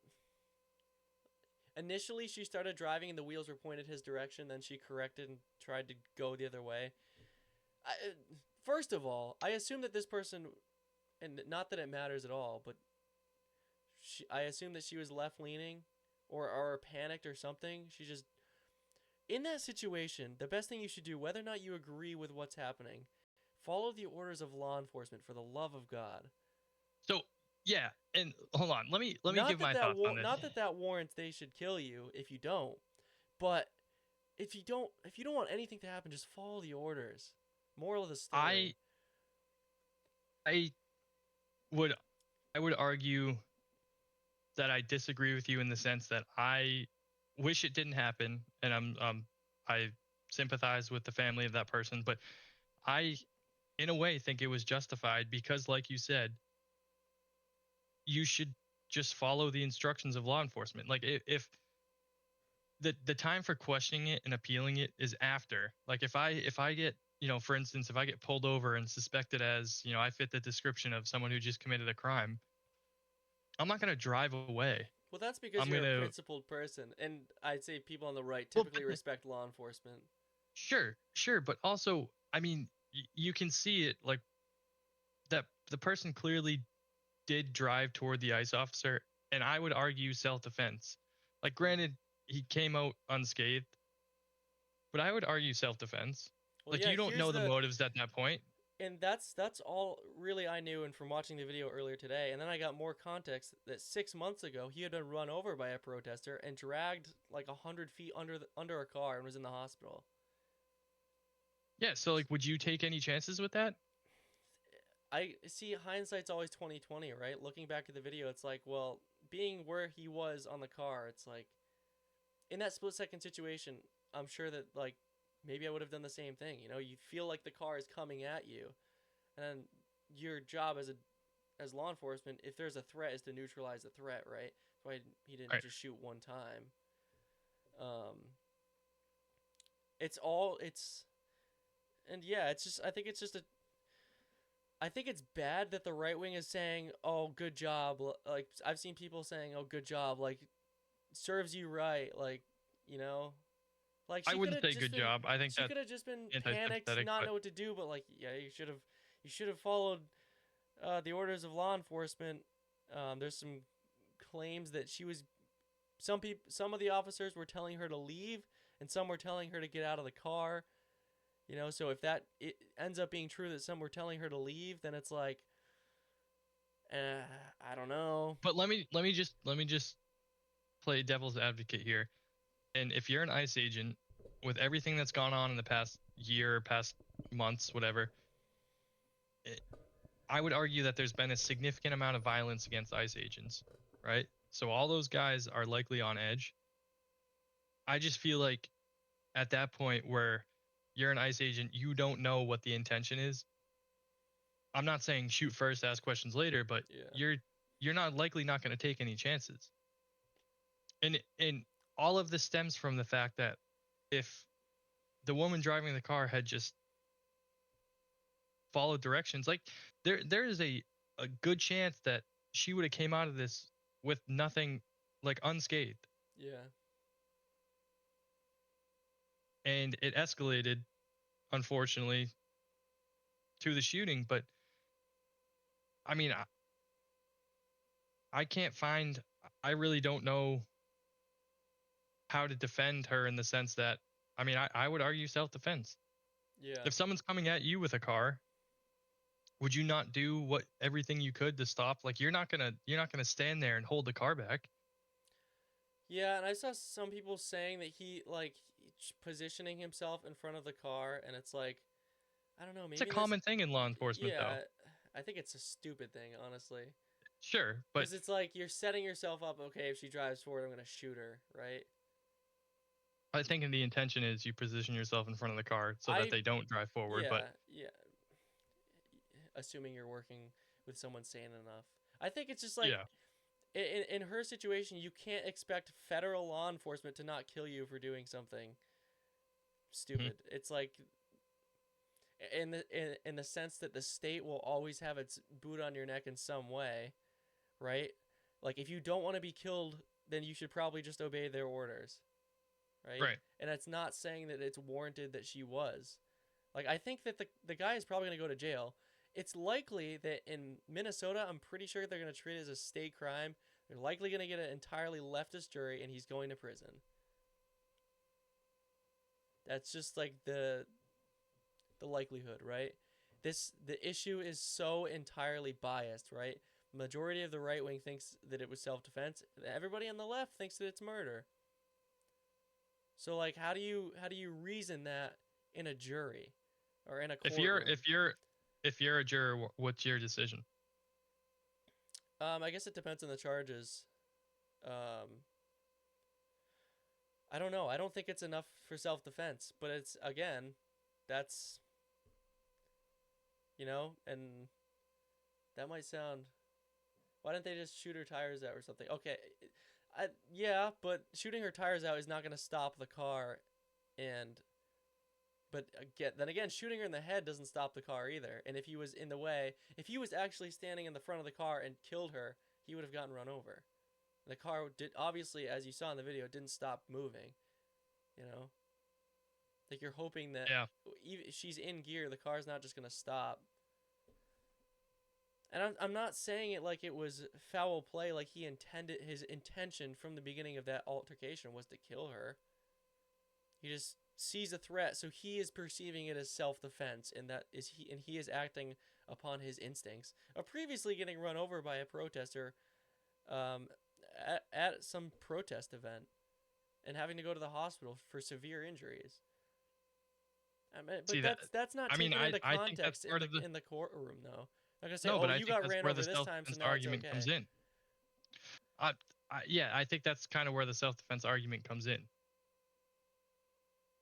Initially, she started driving and the wheels were pointed his direction. Then she corrected and tried to go the other way. First of all, I assume that this person, and not that it matters at all, but I assume that she was left leaning, or panicked or something. She just in that situation, the best thing you should do, whether or not you agree with what's happening, follow the orders of law enforcement for the love of God. So yeah, and hold on, let me Not give that my thoughts on this. not that that warrants they should kill you if you don't, but if you don't want anything to happen, just follow the orders. Moral of the I story. I would I would argue that I disagree with you in the sense that I wish it didn't happen, and I sympathize with the family of that person, but I in a way think it was justified because like you said, you should just follow the instructions of law enforcement. Like if the time for questioning it and appealing it is after. Like if I get, for instance, if I get pulled over and suspected as, I fit the description of someone who just committed a crime, I'm not going to drive away. Well, that's because I'm you're going a to principled person, and I'd say people on the right well, typically respect law enforcement. sure, but also, I mean, you can see it like that the person clearly did drive toward the ICE officer, and I would argue self-defense. Like, granted, he came out unscathed, but I would argue self-defense. Well, Like, yeah, you don't here's know the the motives at that point. and that's all really I knew, and from watching the video earlier today, and then I got more context that 6 months ago he had been run over by a protester and dragged like 100 feet under a car and was in the hospital. Yeah, so like, would you take any chances with that? I see hindsight's always 2020, right? Looking back at the video, it's like, well, being where he was on the car, it's like in that split second situation, I'm sure that like maybe I would have done the same thing. You know, you feel like the car is coming at you, and then your job as law enforcement, if there's a threat, is to neutralize the threat, right? That's why he didn't Right. just shoot one time. Um, it's all it's and yeah, it's just I think it's just a I think it's bad that the right wing is saying, "Oh, good job." Like I've seen people saying, "Oh, good job," like serves you right, like you know, Like I she could wouldn't have say just good been job. I think she that's could have just been panicked, anti-sympathetic, not but know what to do, but like yeah, you should have followed the orders of law enforcement. There's some claims that some of the officers were telling her to leave and some were telling her to get out of the car. So if that it ends up being true that some were telling her to leave, then it's like I don't know. but let me just play devil's advocate here. And if you're an ICE agent, with everything that's gone on in the past year, past months, whatever, it, I would argue that there's been a significant amount of violence against ICE agents, right? So all those guys are likely on edge. I just feel like at that point where you're an ICE agent, you don't know what the intention is. I'm not saying shoot first, ask questions later, but Yeah. you're not likely not going to take any chances. And all of this stems from the fact that if the woman driving the car had just followed directions, like there is a good chance that she would have came out of this with nothing, like unscathed. Yeah. And it escalated, unfortunately, to the shooting. But I mean, I can't find, I really don't know how to defend her in the sense that, I mean, I would argue self defense. Yeah. If someone's coming at you with a car, would you not do what everything you could to stop? Like you're not gonna stand there and hold the car back. Yeah, and I saw some people saying that he like positioning himself in front of the car, and it's like, I don't know, It's a maybe this. common thing in law enforcement, though. Yeah, I think it's a stupid thing, honestly, Sure, but because it's like you're setting yourself up. Okay, if she drives forward, I'm gonna shoot her, right? I think the intention is you position yourself in front of the car so that I they don't drive forward. But yeah, assuming you're working with someone sane enough. I think it's just like yeah, in her situation, you can't expect federal law enforcement to not kill you for doing something mhm, stupid. It's like in the sense that the state will always have its boot on your neck in some way, right? Like if you don't want to be killed, then you should probably just obey their orders, right? right. And it's not saying that it's warranted that she was. Like I think that the guy is probably going to go to jail. It's likely that in Minnesota, I'm pretty sure they're going to treat it as a state crime. They're likely going to get an entirely leftist jury and he's going to prison. That's just like the likelihood, right? The issue is so entirely biased, right? Majority of the right wing thinks that it was self defense. Everybody on the left thinks that it's murder. So like how do you reason that in a jury or in a If you're courtroom? if you're a juror, what's your decision? I guess it depends on the charges. Um I don't know. I don't think it's enough for self defense, but it's again, that's and that might sound. Why didn't they just shoot her tires out or something? Okay, yeah, but shooting her tires out is not going to stop the car, and then again, shooting her in the head doesn't stop the car either. And if he was in the way, if he was actually standing in the front of the car and killed her, he would have gotten run over. The car did obviously, as you saw in the video, didn't stop moving. You know, like you're hoping that Yeah, even if she's in gear, the car's not just going to stop. And I'm not saying it like it was foul play, like his intention from the beginning of that altercation was to kill her. He just sees a threat, so he is perceiving it as self-defense, and he is acting upon his instincts of previously getting run over by a protester um, at some protest event and having to go to the hospital for severe injuries. I mean, see but that. that's not I mean, taken into I think that's context in part the of the in the courtroom though. I'm gonna say, no, oh, but I you think got that's ran where over the this time, so self-defense now it's argument comes okay. in. Yeah, I think that's kind of where the self-defense argument comes in.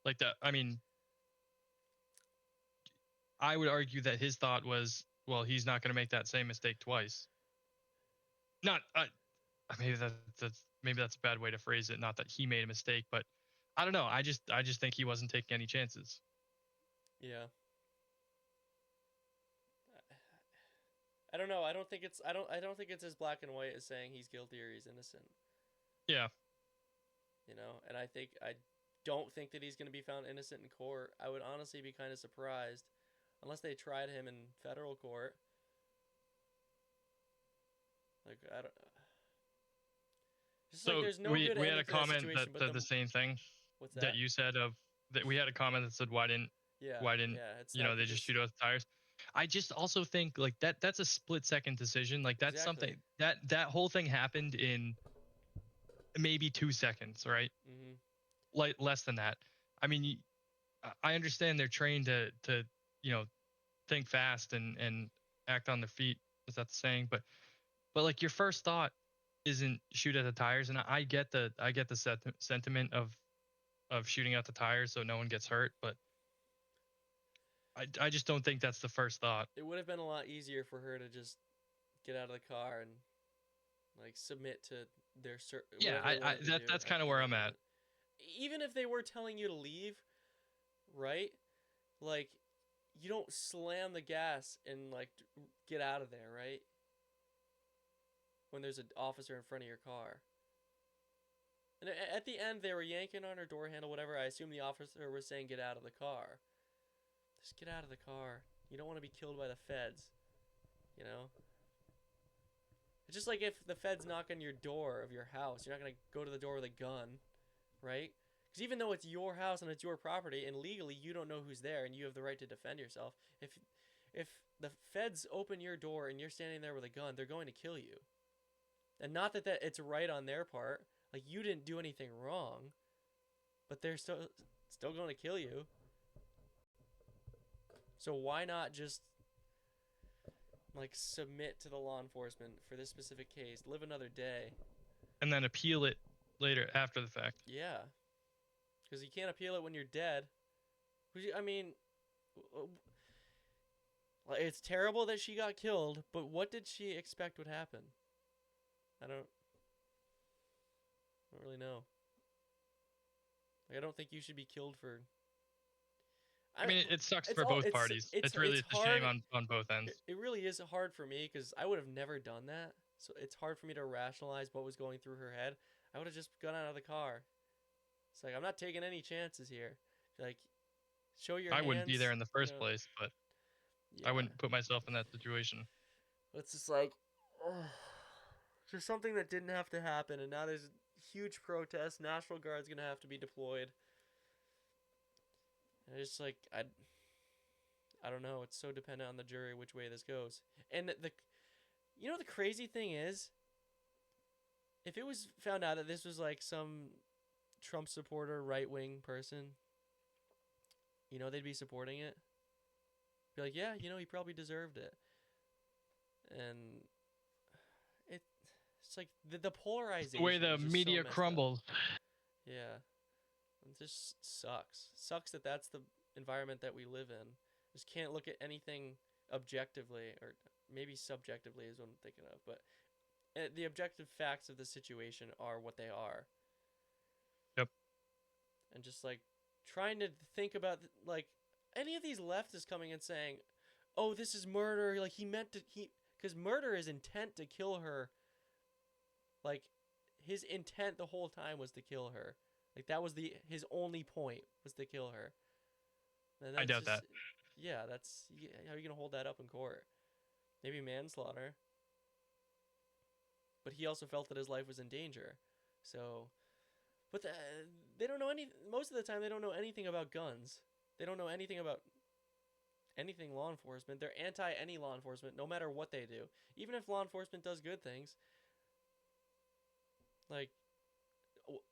Like I mean, I would argue that his thought was, well, he's not going to make that same mistake twice. Not, maybe that's a bad way to phrase it. Not that he made a mistake, but I don't know. I just think he wasn't taking any chances. Yeah. I don't know. I don't think it's as black and white as saying he's guilty or he's innocent. Yeah, And I don't think that he's going to be found innocent in court. I would honestly be kind of surprised, unless they tried him in federal court. Like I don't. Just like So there's no good we had ending a to that comment that situation. But said the same thing what's that that? you said of that we had a comment that said Yeah, why didn't yeah. It's you that know they just this shoot out the tires. I just also think like that's a split second decision. Like that's exactly. something that whole thing happened in maybe 2 seconds, right? Mm-hmm. Like less than that. I mean, I understand they're trained to you know think fast and act on their feet. Is that the saying? But like your first thought isn't shoot at the tires, and I get the sentiment of shooting out the tires so no one gets hurt, but I just don't think that's the first thought. It would have been a lot easier for her to just get out of the car and like submit to their Yeah, whatever they wanted to do that's at kind of in where that I'm at. moment. Even if they were telling you to leave, right? Like, you don't slam the gas and like get out of there, right? When there's an officer in front of your car. And at the end, they were yanking on her door handle, whatever. I assume the officer was saying, "Get out of the car." Just get out of the car. You don't want to be killed by the feds, you know. It's just like if the feds knock on your door of your house, you're not gonna go to the door with a gun, right? Because even though it's your house and it's your property, and legally you don't know who's there, and you have the right to defend yourself. If the feds open your door and you're standing there with a gun, they're going to kill you. And not that it's right on their part. Like you didn't do anything wrong, but they're still going to kill you. So why not just like submit to the law enforcement for this specific case, live another day? And then appeal it later after the fact. Yeah. Because you can't appeal it when you're dead. I mean, it's terrible that she got killed, but what did she expect would happen? I don't really know. Like, I don't think you should be killed for. I mean, it sucks It's for all both parties. It's really it's a hard. shame on both ends. It really is hard for me because I would have never done that. So it's hard for me to rationalize what was going through her head. I would have just gone out of the car. It's like I'm not taking any chances here. Like, show your I hands. wouldn't be there in the you first know. place, but I Yeah. wouldn't put myself in that situation. It's just like, just something that didn't have to happen, and now there's huge protests. National Guard's gonna have to be deployed. And it's just like I don't know. It's so dependent on the jury which way this goes. And the crazy thing is, if it was found out that this was like some Trump supporter, right wing person, they'd be supporting it. Be like, yeah, he probably deserved it. And it's like the polarization. The way the is just media so messed up. crumbles. Yeah, it just sucks. Sucks that that's the environment that we live in. Just can't look at anything objectively, or maybe subjectively is what I'm thinking of. But the objective facts of the situation are what they are. Yep. And just like trying to think about like any of these leftists coming and saying, "Oh, this is murder." Like because murder is intent to kill her. Like his intent the whole time was to kill her. Like that was his only point was to kill her. And I doubt that. Yeah, how are you gonna hold that up in court? Maybe manslaughter. But he also felt that his life was in danger. So, but they don't know most of the time they don't know anything about guns. They don't know anything about anything law enforcement. They're anti any law enforcement, no matter what they do. Even if law enforcement does good things. Like,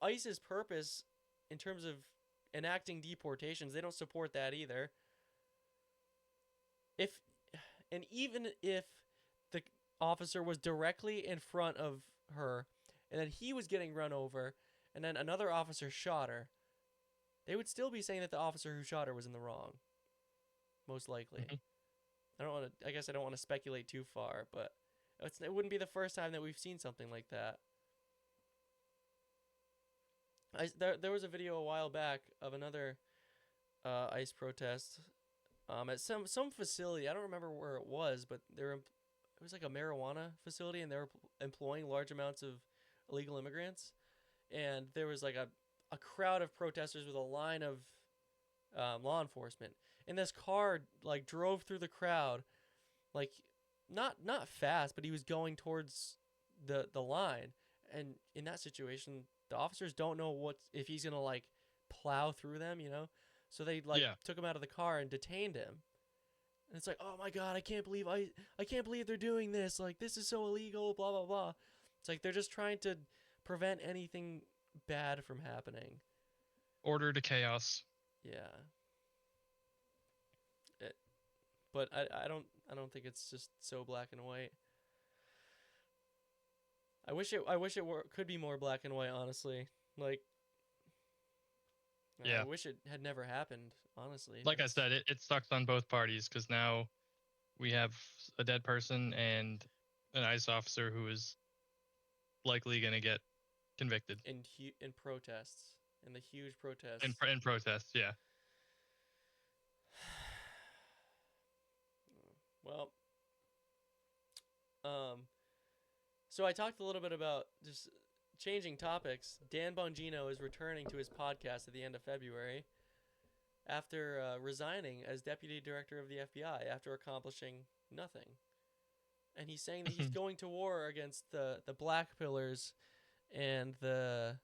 ICE's purpose in terms of enacting deportations, they don't support that either. Even if the officer was directly in front of her and then he was getting run over and then another officer shot her, they would still be saying that the officer who shot her was in the wrong. Most likely. Mm-hmm. I guess I don't want to speculate too far, but it wouldn't be the first time that we've seen something like that. There was a video a while back of another ICE protest at some facility. I don't remember where it was, but it was like a marijuana facility, and they were employing large amounts of illegal immigrants. And there was like a a crowd of protesters with a line of law enforcement, and this car like drove through the crowd, like not fast, but he was going towards the line. And in that situation, the officers don't know what if he's gonna like plow through them, you know. So they like Yeah. took him out of the car and detained him. And it's like, oh my god, I can't believe they're doing this. Like this is so illegal. Blah blah blah. It's like they're just trying to prevent anything bad from happening. Order to chaos. Yeah. But I don't think it's just so black and white. I wish it could be more black and white, honestly. Like I Yeah. wish it had never happened, honestly. Like I said, it sucks on both parties because now we have a dead person and an ICE officer who is likely going to get convicted In protests, in the huge protests. in protests. Yeah. Well, so I talked a little bit about just changing topics. Dan Bongino is returning to his podcast at the end of February after resigning as deputy director of the FBI after accomplishing nothing. And he's saying that he's going to war against the black pillars and the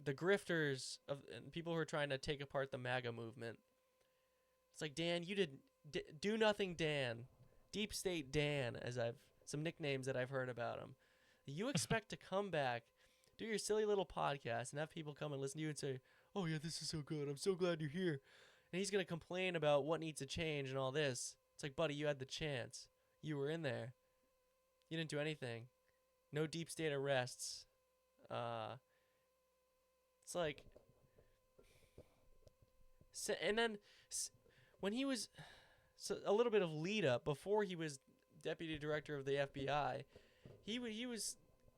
grifters and people who are trying to take apart the MAGA movement. It's like, Dan, you did do nothing, Dan. Deep State Dan, as some nicknames that I've heard about him. You expect to come back, do your silly little podcast, and have people come and listen to you and say, "Oh yeah, this is so good. I'm so glad you're here." And he's gonna complain about what needs to change and all this. It's like, buddy, you had the chance. You were in there. You didn't do anything. No deep state arrests. It's like, and then when he was a little bit of lead up before he was deputy director of the FBI, he was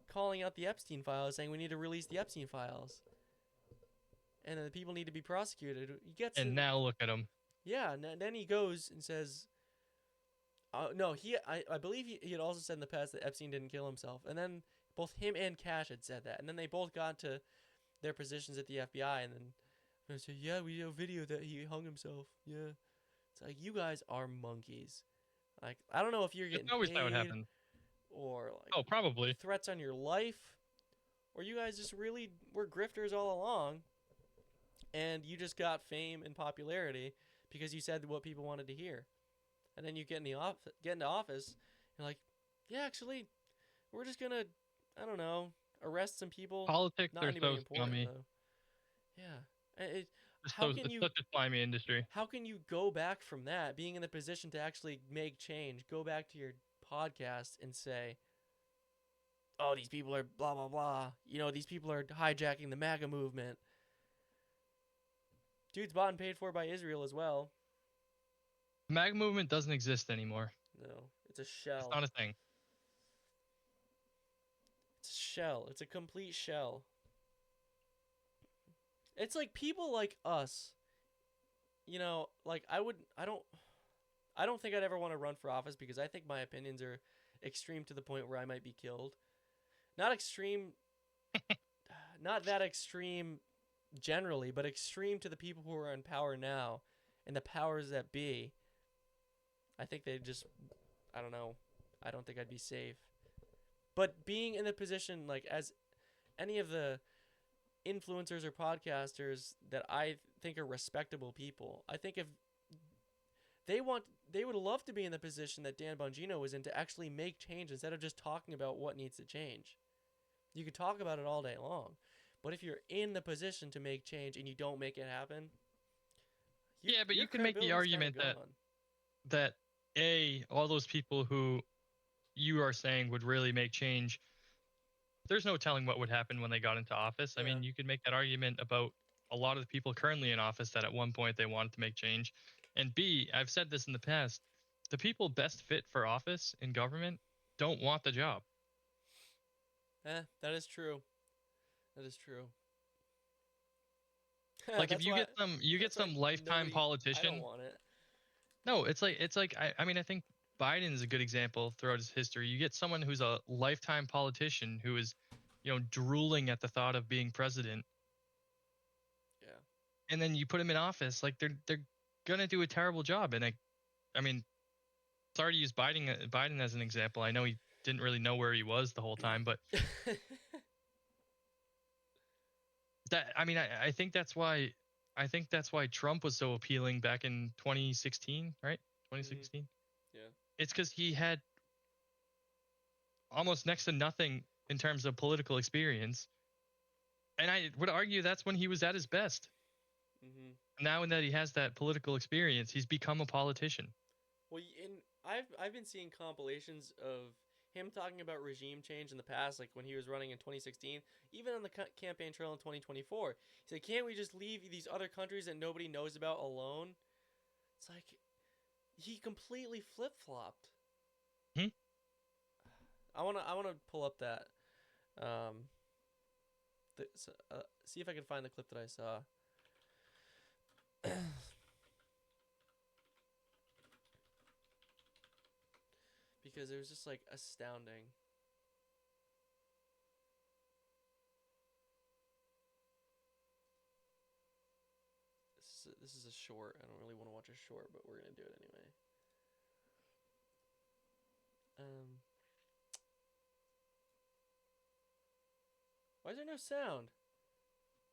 calling out the Epstein files, saying we need to release the Epstein files, and then the people need to be prosecuted. He gets And now look at him. yeah, and then he goes and says, no, I believe he had also said in the past that Epstein didn't kill himself, and then both him and Cash had said that, and then they both got to their positions at the FBI, and then they said, yeah, we have a video that he hung himself. Yeah, it's like, you guys are monkeys. Like, I don't know if you're getting It's always that would paid happen. or like Oh, probably. threats on your life, or you guys just really were grifters all along, and you just got fame and popularity because you said what people wanted to hear, and then you get into office, you're like, yeah, actually, we're just gonna, I don't know, arrest some people. Politics Not are anybody so important scummy. though. Yeah, it's It's such a slimy industry. how can you go back from that, being in the position to actually make change, go back to your podcast and say, oh, these people are blah, blah, blah. You know, these people are hijacking the MAGA movement. Dude's bought and paid for by Israel as well. The MAG movement doesn't exist anymore. No, it's a shell. It's not a thing. It's a shell. It's a complete shell. It's like people like us, you know, like I don't think I'd ever want to run for office because I think my opinions are extreme to the point where I might be killed. Not extreme, not that extreme generally, but extreme to the people who are in power now and the powers that be. I think they just, I don't know. I don't think I'd be safe. But being in the position, like, as any of the influencers or podcasters that I think are respectable people, I think if they would love to be in the position that Dan Bongino was in, to actually make change instead of just talking about what needs to change. You could talk about it all day long, but if you're in the position to make change and you don't make it happen, Yeah, but your you can make the credibility's kinda argument gone. that all those people who you are saying would really make change, there's no telling what would happen when they got into office. I mean, Yeah. you could make that argument about a lot of the people currently in office that at one point they wanted to make change. And B, I've said this in the past, the people best fit for office in government don't want the job. That is true. That is true. Like if That's you why- get that's why some lifetime I don't politician. want it. No, it's like I mean I think Biden is a good example throughout his history. You get someone who's a lifetime politician who is, drooling at the thought of being president, and then you put him in office, like they're gonna do a terrible job. And I mean, sorry to use Biden as an example. I know he didn't really know where he was the whole time, but I think that's why Trump was so appealing back in 2016, right? 2016. Yeah. It's because he had almost next to nothing in terms of political experience, and I would argue that's when he was at his best. Mm-hmm. Now that he has that political experience, he's become a politician. Well, I've been seeing compilations of him talking about regime change in the past, like when he was running in 2016, even on the campaign trail in 2024. He said, "Can't we just leave these other countries that nobody knows about alone?" It's like he completely flip flopped. Hmm? I wanna pull up that, see if I can find the clip that I saw. Because it was just like astounding. This is a short. I don't really want to watch a short, but we're gonna do it anyway. Why is there no sound?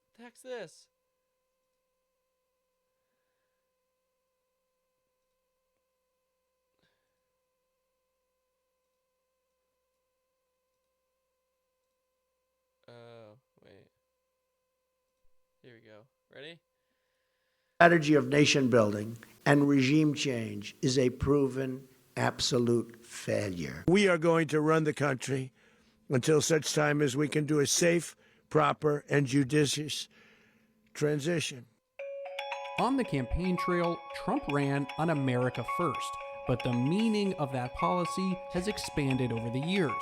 What the heck's this? Oh, wait. Here we go. Ready? Strategy of nation building and regime change is a proven absolute failure. We are going to run the country until such time as we can do a safe, proper, and judicious transition. On the campaign trail, Trump ran on America First, but the meaning of that policy has expanded over the years.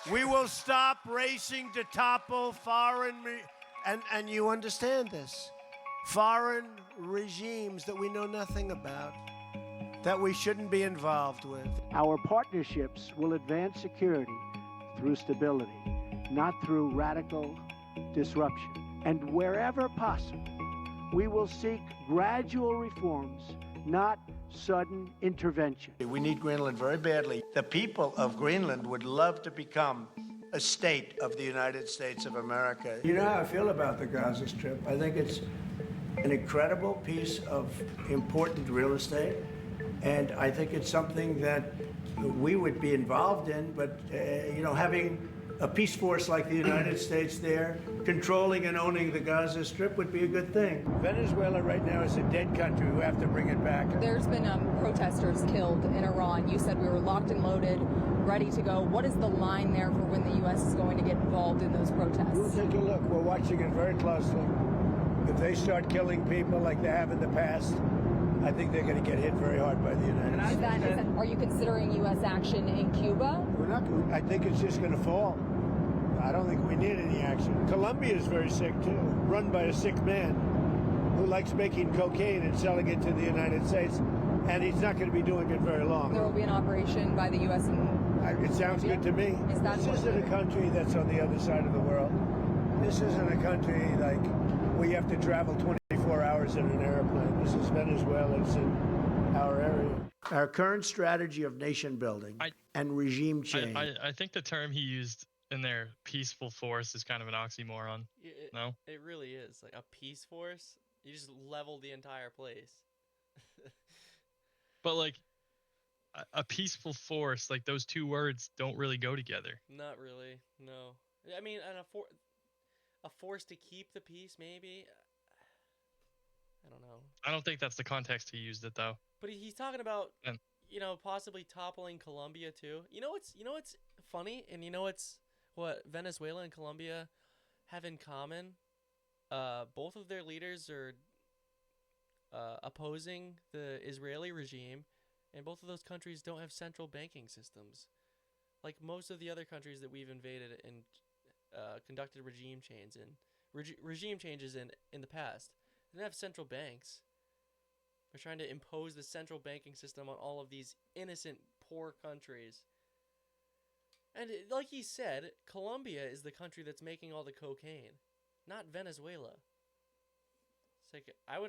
We will stop racing to topple foreign, and you understand this, foreign regimes that we know nothing about, that we shouldn't be involved with. Our partnerships will advance security through stability, not through radical disruption. And wherever possible, we will seek gradual reforms, not sudden intervention. We need Greenland very badly. The people of Greenland would love to become a state of the United States of America. You know how I feel about the Gaza Strip. I think it's an incredible piece of important real estate, and I think it's something that we would be involved in, but having a peace force like the United States there, controlling and owning the Gaza Strip would be a good thing. Venezuela right now is a dead country. We have to bring it back. There's been protesters killed in Iran. You said we were locked and loaded, ready to go. What is the line there for when the U.S. is going to get involved in those protests? We'll take a look. We're watching it very closely. If they start killing people like they have in the past, I think they're going to get hit very hard by the United States. Are you considering U.S. action in Cuba? We're not. I think it's just going to fall. I don't think we need any action. Colombia is very sick too, run by a sick man who likes making cocaine and selling it to the United States, and he's not going to be doing it very long. There will be an operation by the U.S. It sounds good to me. This isn't a country that's on the other side of the world. This isn't a country like where you have to travel 24 hours in an airplane. This is Venezuela. It's in our area. Our current strategy of nation building and regime change. I think the term he used in there, peaceful force, is kind of an oxymoron. No? It really is. Like a peace force? You just leveled the entire place. But like a peaceful force, like those two words don't really go together. Not really. No. I mean, and a force to keep the peace, maybe. I don't know. I don't think that's the context he used it though. But he's talking about, possibly toppling Colombia too. You know what's funny, and what Venezuela and Colombia have in common? Both of their leaders are opposing the Israeli regime, and both of those countries don't have central banking systems. Like most of the other countries that we've invaded and conducted regime changes in the past, they didn't have central banks. They're trying to impose the central banking system on all of these innocent, poor countries. And like he said, Colombia is the country that's making all the cocaine, not Venezuela. It's like I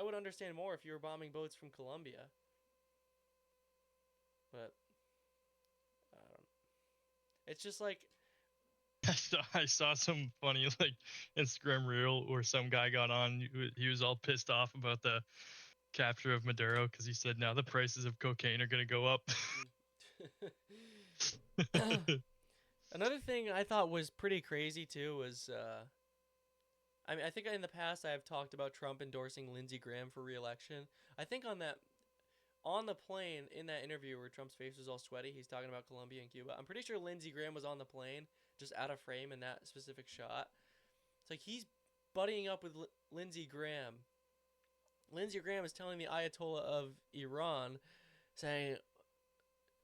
would understand more if you were bombing boats from Colombia. But I don't. It's just like I saw some funny like Instagram reel where some guy got on. He was all pissed off about the capture of Maduro because he said now the prices of cocaine are going to go up. another thing I thought was pretty crazy too was I mean I think in the past I have talked about Trump endorsing Lindsey Graham for re-election. I think on the plane in that interview where Trump's face was all sweaty, he's talking about Colombia and Cuba. I'm pretty sure Lindsey Graham was on the plane, just out of frame in that specific shot. It's like he's buddying up with Lindsey Graham. Lindsey Graham is telling the Ayatollah of Iran, saying,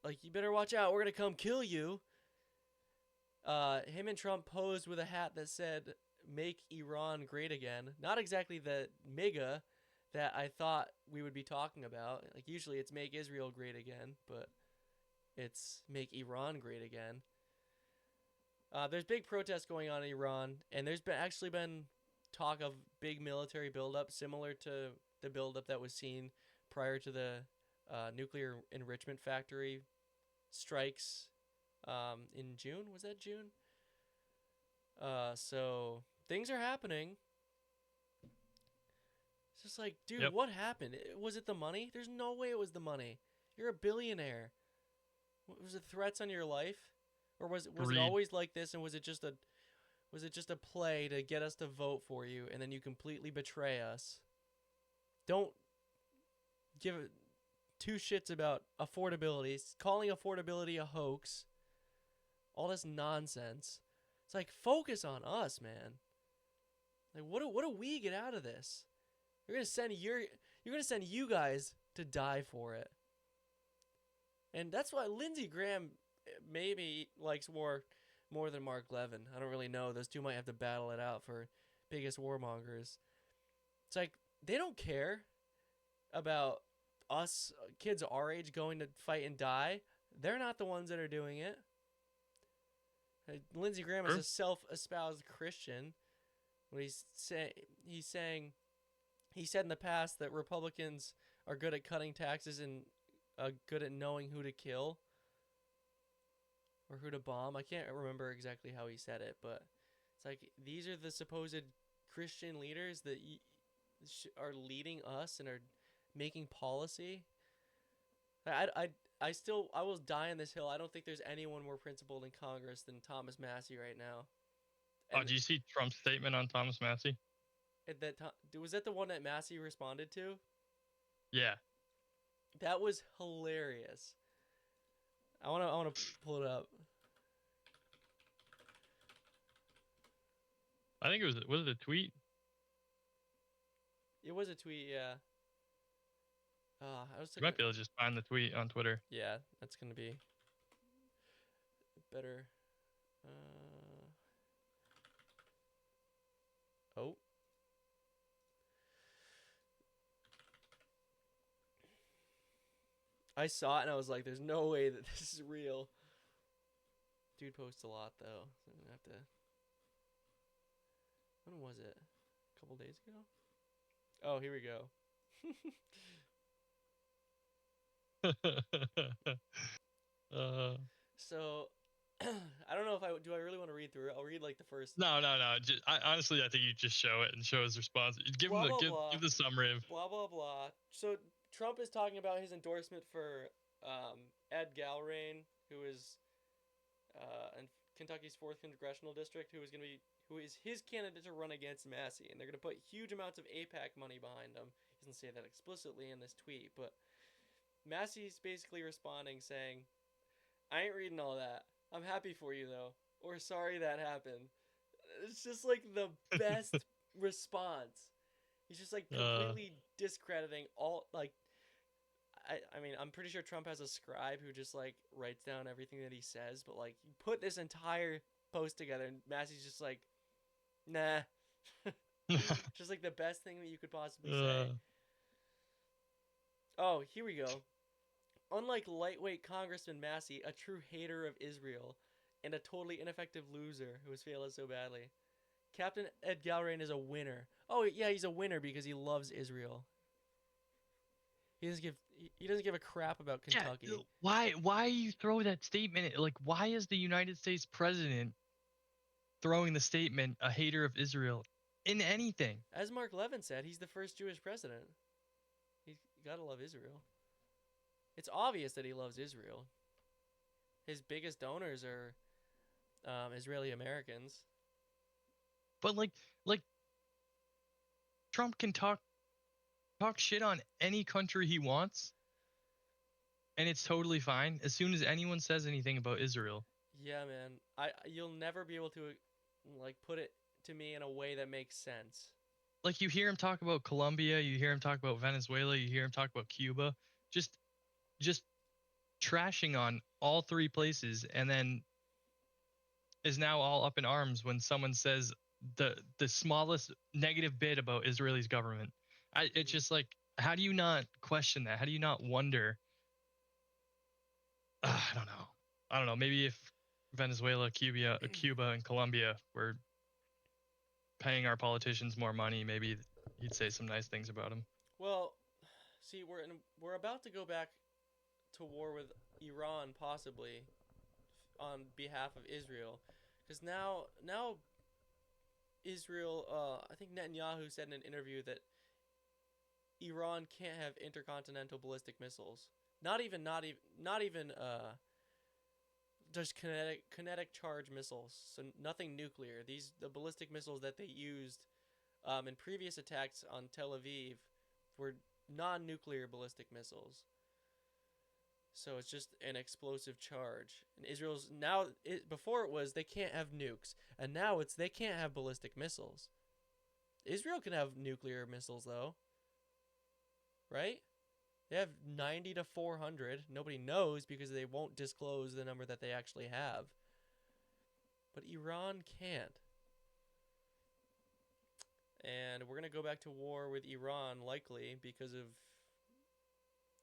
like, you better watch out, we're going to come kill you. Him and Trump posed with a hat that said, make Iran great again. Not exactly the MAGA that I thought we would be talking about. Like, usually it's make Israel great again, but it's make Iran great again. There's big protests going on in Iran, and there's actually been talk of big military buildup, similar to the buildup that was seen prior to the nuclear enrichment factory strikes in June. Was that June? So things are happening. It's just like, dude, Yep. what happened? Was it the money? There's no way it was the money. You're a billionaire. Was it threats on your life? Or was it Greed. always like this, and was it just a play to get us to vote for you, and then you completely betray us? Don't give it two shits about affordability. Calling affordability a hoax. All this nonsense. It's like, focus on us, man. Like, what do we get out of this? You're gonna send you guys to die for it. And that's why Lindsey Graham maybe likes war more than Mark Levin. I don't really know. Those two might have to battle it out for biggest warmongers. It's like, they don't care about us kids our age going to fight and die. They're not the ones that are doing it. Lindsey Graham is a self-espoused Christian. When he said in the past that Republicans are good at cutting taxes and good at knowing who to kill or who to bomb. I can't remember exactly how he said it, but it's like, these are the supposed Christian leaders that are leading us and are making policy. I will die on this hill. I don't think there's anyone more principled in Congress than Thomas Massie right now. Oh, do you see Trump's statement on Thomas Massie? Was that the one that Massie responded to? Yeah. That was hilarious. I wanna pull it up. I think was it a tweet? It was a tweet, yeah. I was You might be able to just find the tweet on Twitter. Yeah, that's gonna be better. Oh. I saw it and I was like, there's no way that this is real. Dude posts a lot though, so I'm gonna have to. When was it? A couple days ago? Oh, here we go. So, I don't know if I really want to read through it. I'll read like the first. No. Honestly, I think you just show it and show his response. Give him give the summary of. Blah blah blah. So Trump is talking about his endorsement for Ed Galrain, who is in Kentucky's 4th congressional district, who is his candidate to run against Massie, and they're gonna put huge amounts of AIPAC money behind him. He doesn't say that explicitly in this tweet, but Massie's basically responding saying, I ain't reading all that. I'm happy for you, though. Or sorry that happened. It's just, like, the best response. He's just, like, completely discrediting all, like... I mean, I'm pretty sure Trump has a scribe who just, like, writes down everything that he says. But, like, you put this entire post together, and Massey's just like, nah. Just, like, the best thing that you could possibly say. Oh, here we go. Unlike lightweight Congressman Massie, a true hater of Israel, and a totally ineffective loser who has failed us so badly, Captain Ed Galrain is a winner. Oh yeah, he's a winner because he loves Israel. He doesn't give a crap about Kentucky. Yeah, why you throw that statement? Like, why is the United States president throwing the statement a hater of Israel in anything? As Mark Levin said, he's the first Jewish president. You gotta love Israel. It's obvious that he loves Israel. His biggest donors are Israeli Americans. But like Trump can talk shit on any country he wants, and it's totally fine as soon as anyone says anything about Israel. Yeah, man. You'll never be able to like put it to me in a way that makes sense. Like, you hear him talk about Colombia, you hear him talk about Venezuela, you hear him talk about Cuba, just trashing on all three places, and then is now all up in arms when someone says the smallest negative bit about Israel's government. It's just like, how do you not question that? How do you not wonder? I don't know. Maybe if Venezuela, Cuba, and Colombia were paying our politicians more money, maybe you'd say some nice things about them. Well, see, we're about to go back to war with Iran, possibly, on behalf of Israel, because now Israel. I think Netanyahu said in an interview that Iran can't have intercontinental ballistic missiles. Not even just kinetic charge missiles. So nothing nuclear. The ballistic missiles that they used in previous attacks on Tel Aviv were non-nuclear ballistic missiles. So it's just an explosive charge. And Israel's now, before it was they can't have nukes, and now it's they can't have ballistic missiles. Israel can have nuclear missiles though, right? They have 90 to 400. Nobody knows because they won't disclose the number that they actually have. But Iran can't. And we're going to go back to war with Iran likely because of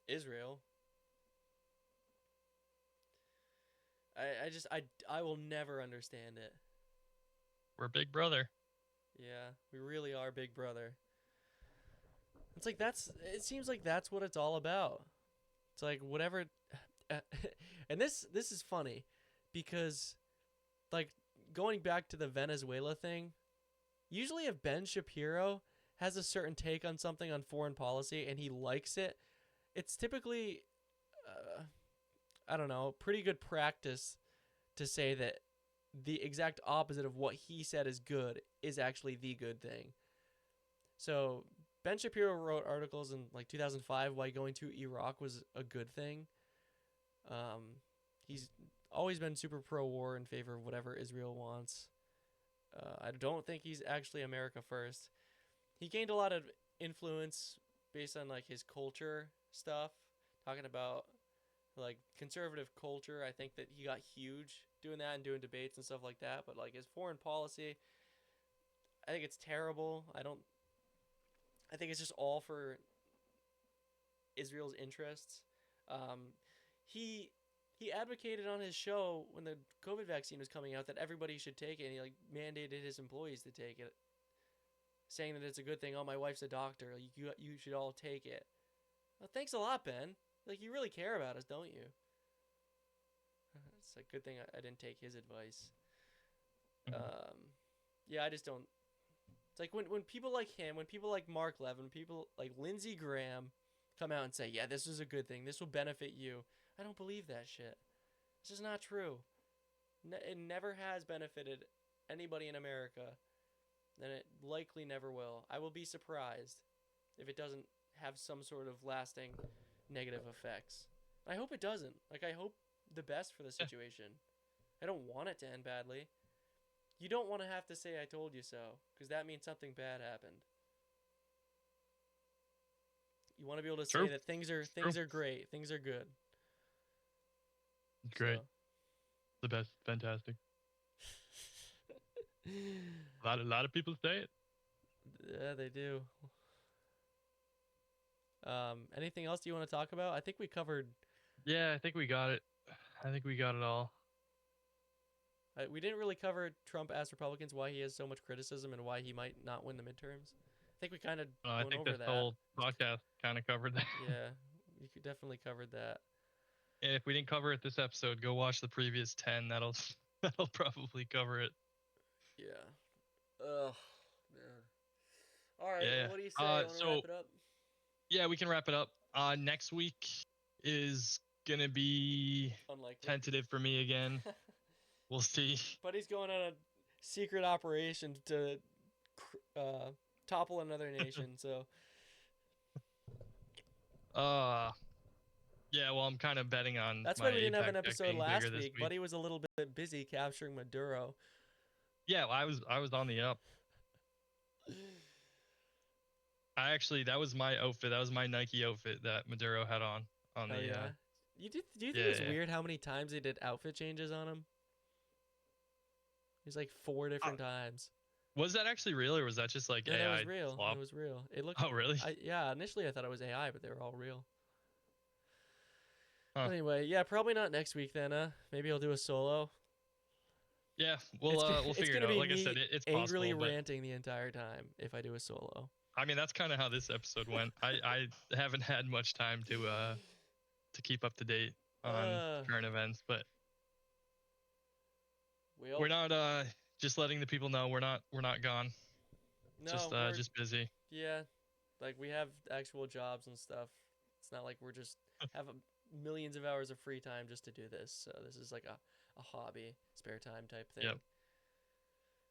Israel. I will never understand it. We're big brother. Yeah, we really are big brother. It's like it seems like that's what it's all about. It's like whatever and this is funny because like going back to the Venezuela thing, usually if Ben Shapiro has a certain take on something on foreign policy and he likes it, it's typically I don't know, pretty good practice to say that the exact opposite of what he said is good is actually the good thing. So Ben Shapiro wrote articles in like 2005 why going to Iraq was a good thing. He's always been super pro-war in favor of whatever Israel wants. I don't think he's actually America first. He gained a lot of influence based on like his culture stuff, talking about like conservative culture. I think that he got huge doing that and doing debates and stuff like that. But like his foreign policy, I think it's terrible. I think it's just all for Israel's interests. He advocated on his show when the COVID vaccine was coming out that everybody should take it, and he like mandated his employees to take it, saying that it's a good thing. Oh, my wife's a doctor. Like, you should all take it. Well, thanks a lot, Ben. Like, you really care about us, don't you? It's a good thing I didn't take his advice. Yeah, I just don't. It's like when people like him, when people like Mark Levin, people like Lindsey Graham come out and say, yeah, this is a good thing. This will benefit you. I don't believe that shit. It's just not true. It never has benefited anybody in America, and it likely never will. I will be surprised if it doesn't have some sort of lasting negative effects. I hope it doesn't. Like, I hope the best for the situation. I don't want it to end badly. You don't want to have to say I told you so, because that means something bad happened. You want to be able to say that things are great, things are good. Great. So. The best. Fantastic. A lot of people say it. Yeah, they do. Anything else you want to talk about? I think we covered. Yeah, I think we got it. I think we got it all. We didn't really cover Trump as Republicans, why he has so much criticism and why he might not win the midterms. I think we kind of I went think over this that. whole podcast kind of covered that. Yeah, we could definitely covered that. And if we didn't cover it this episode, go watch the previous 10. That'll probably cover it. Yeah. Ugh, man. All right. Yeah. Well, what do you say? Want to So- wrap it up? Yeah, we can wrap it up. Next week is gonna be Unlikely. tentative for me again. We'll see. But he's going on a secret operation to topple another nation. So Yeah, well, I'm kind of betting on. that's my why we didn't have an APAC deck episode being last bigger this week. Buddy was a little bit busy capturing Maduro. Yeah, well, I was on the up. That was my outfit. That was my Nike outfit that Maduro had on Oh the. yeah. Do you think yeah, it's yeah. weird how many times they did outfit changes on him? He's like 4 different times. Was that actually real, or was that just like No, AI? that was real. Flop? It was real. It looked. Oh, really? Yeah. Initially, I thought it was AI, but they were all real. Huh. Anyway, yeah, probably not next week then. Maybe I'll do a solo. Yeah, we'll figure it out. Like I said, it's angrily possible. But, ranting the entire time if I do a solo. I mean, that's kind of how this episode went. I haven't had much time to keep up to date on current events, but we're not just letting the people know we're not gone. No, Just busy. yeah, like we have actual jobs and stuff. It's not like we're just have millions of hours of free time just to do this. So this is like a hobby, spare time type thing. Yep.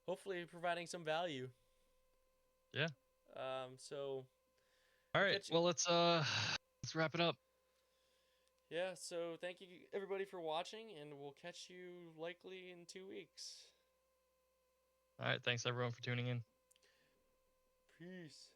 Hopefully providing some value. Yeah. So All right. catch you- Well, let's wrap it up. yeah, so thank you everybody for watching, and we'll catch you likely in 2 weeks. All right. Thanks everyone for tuning in. Peace.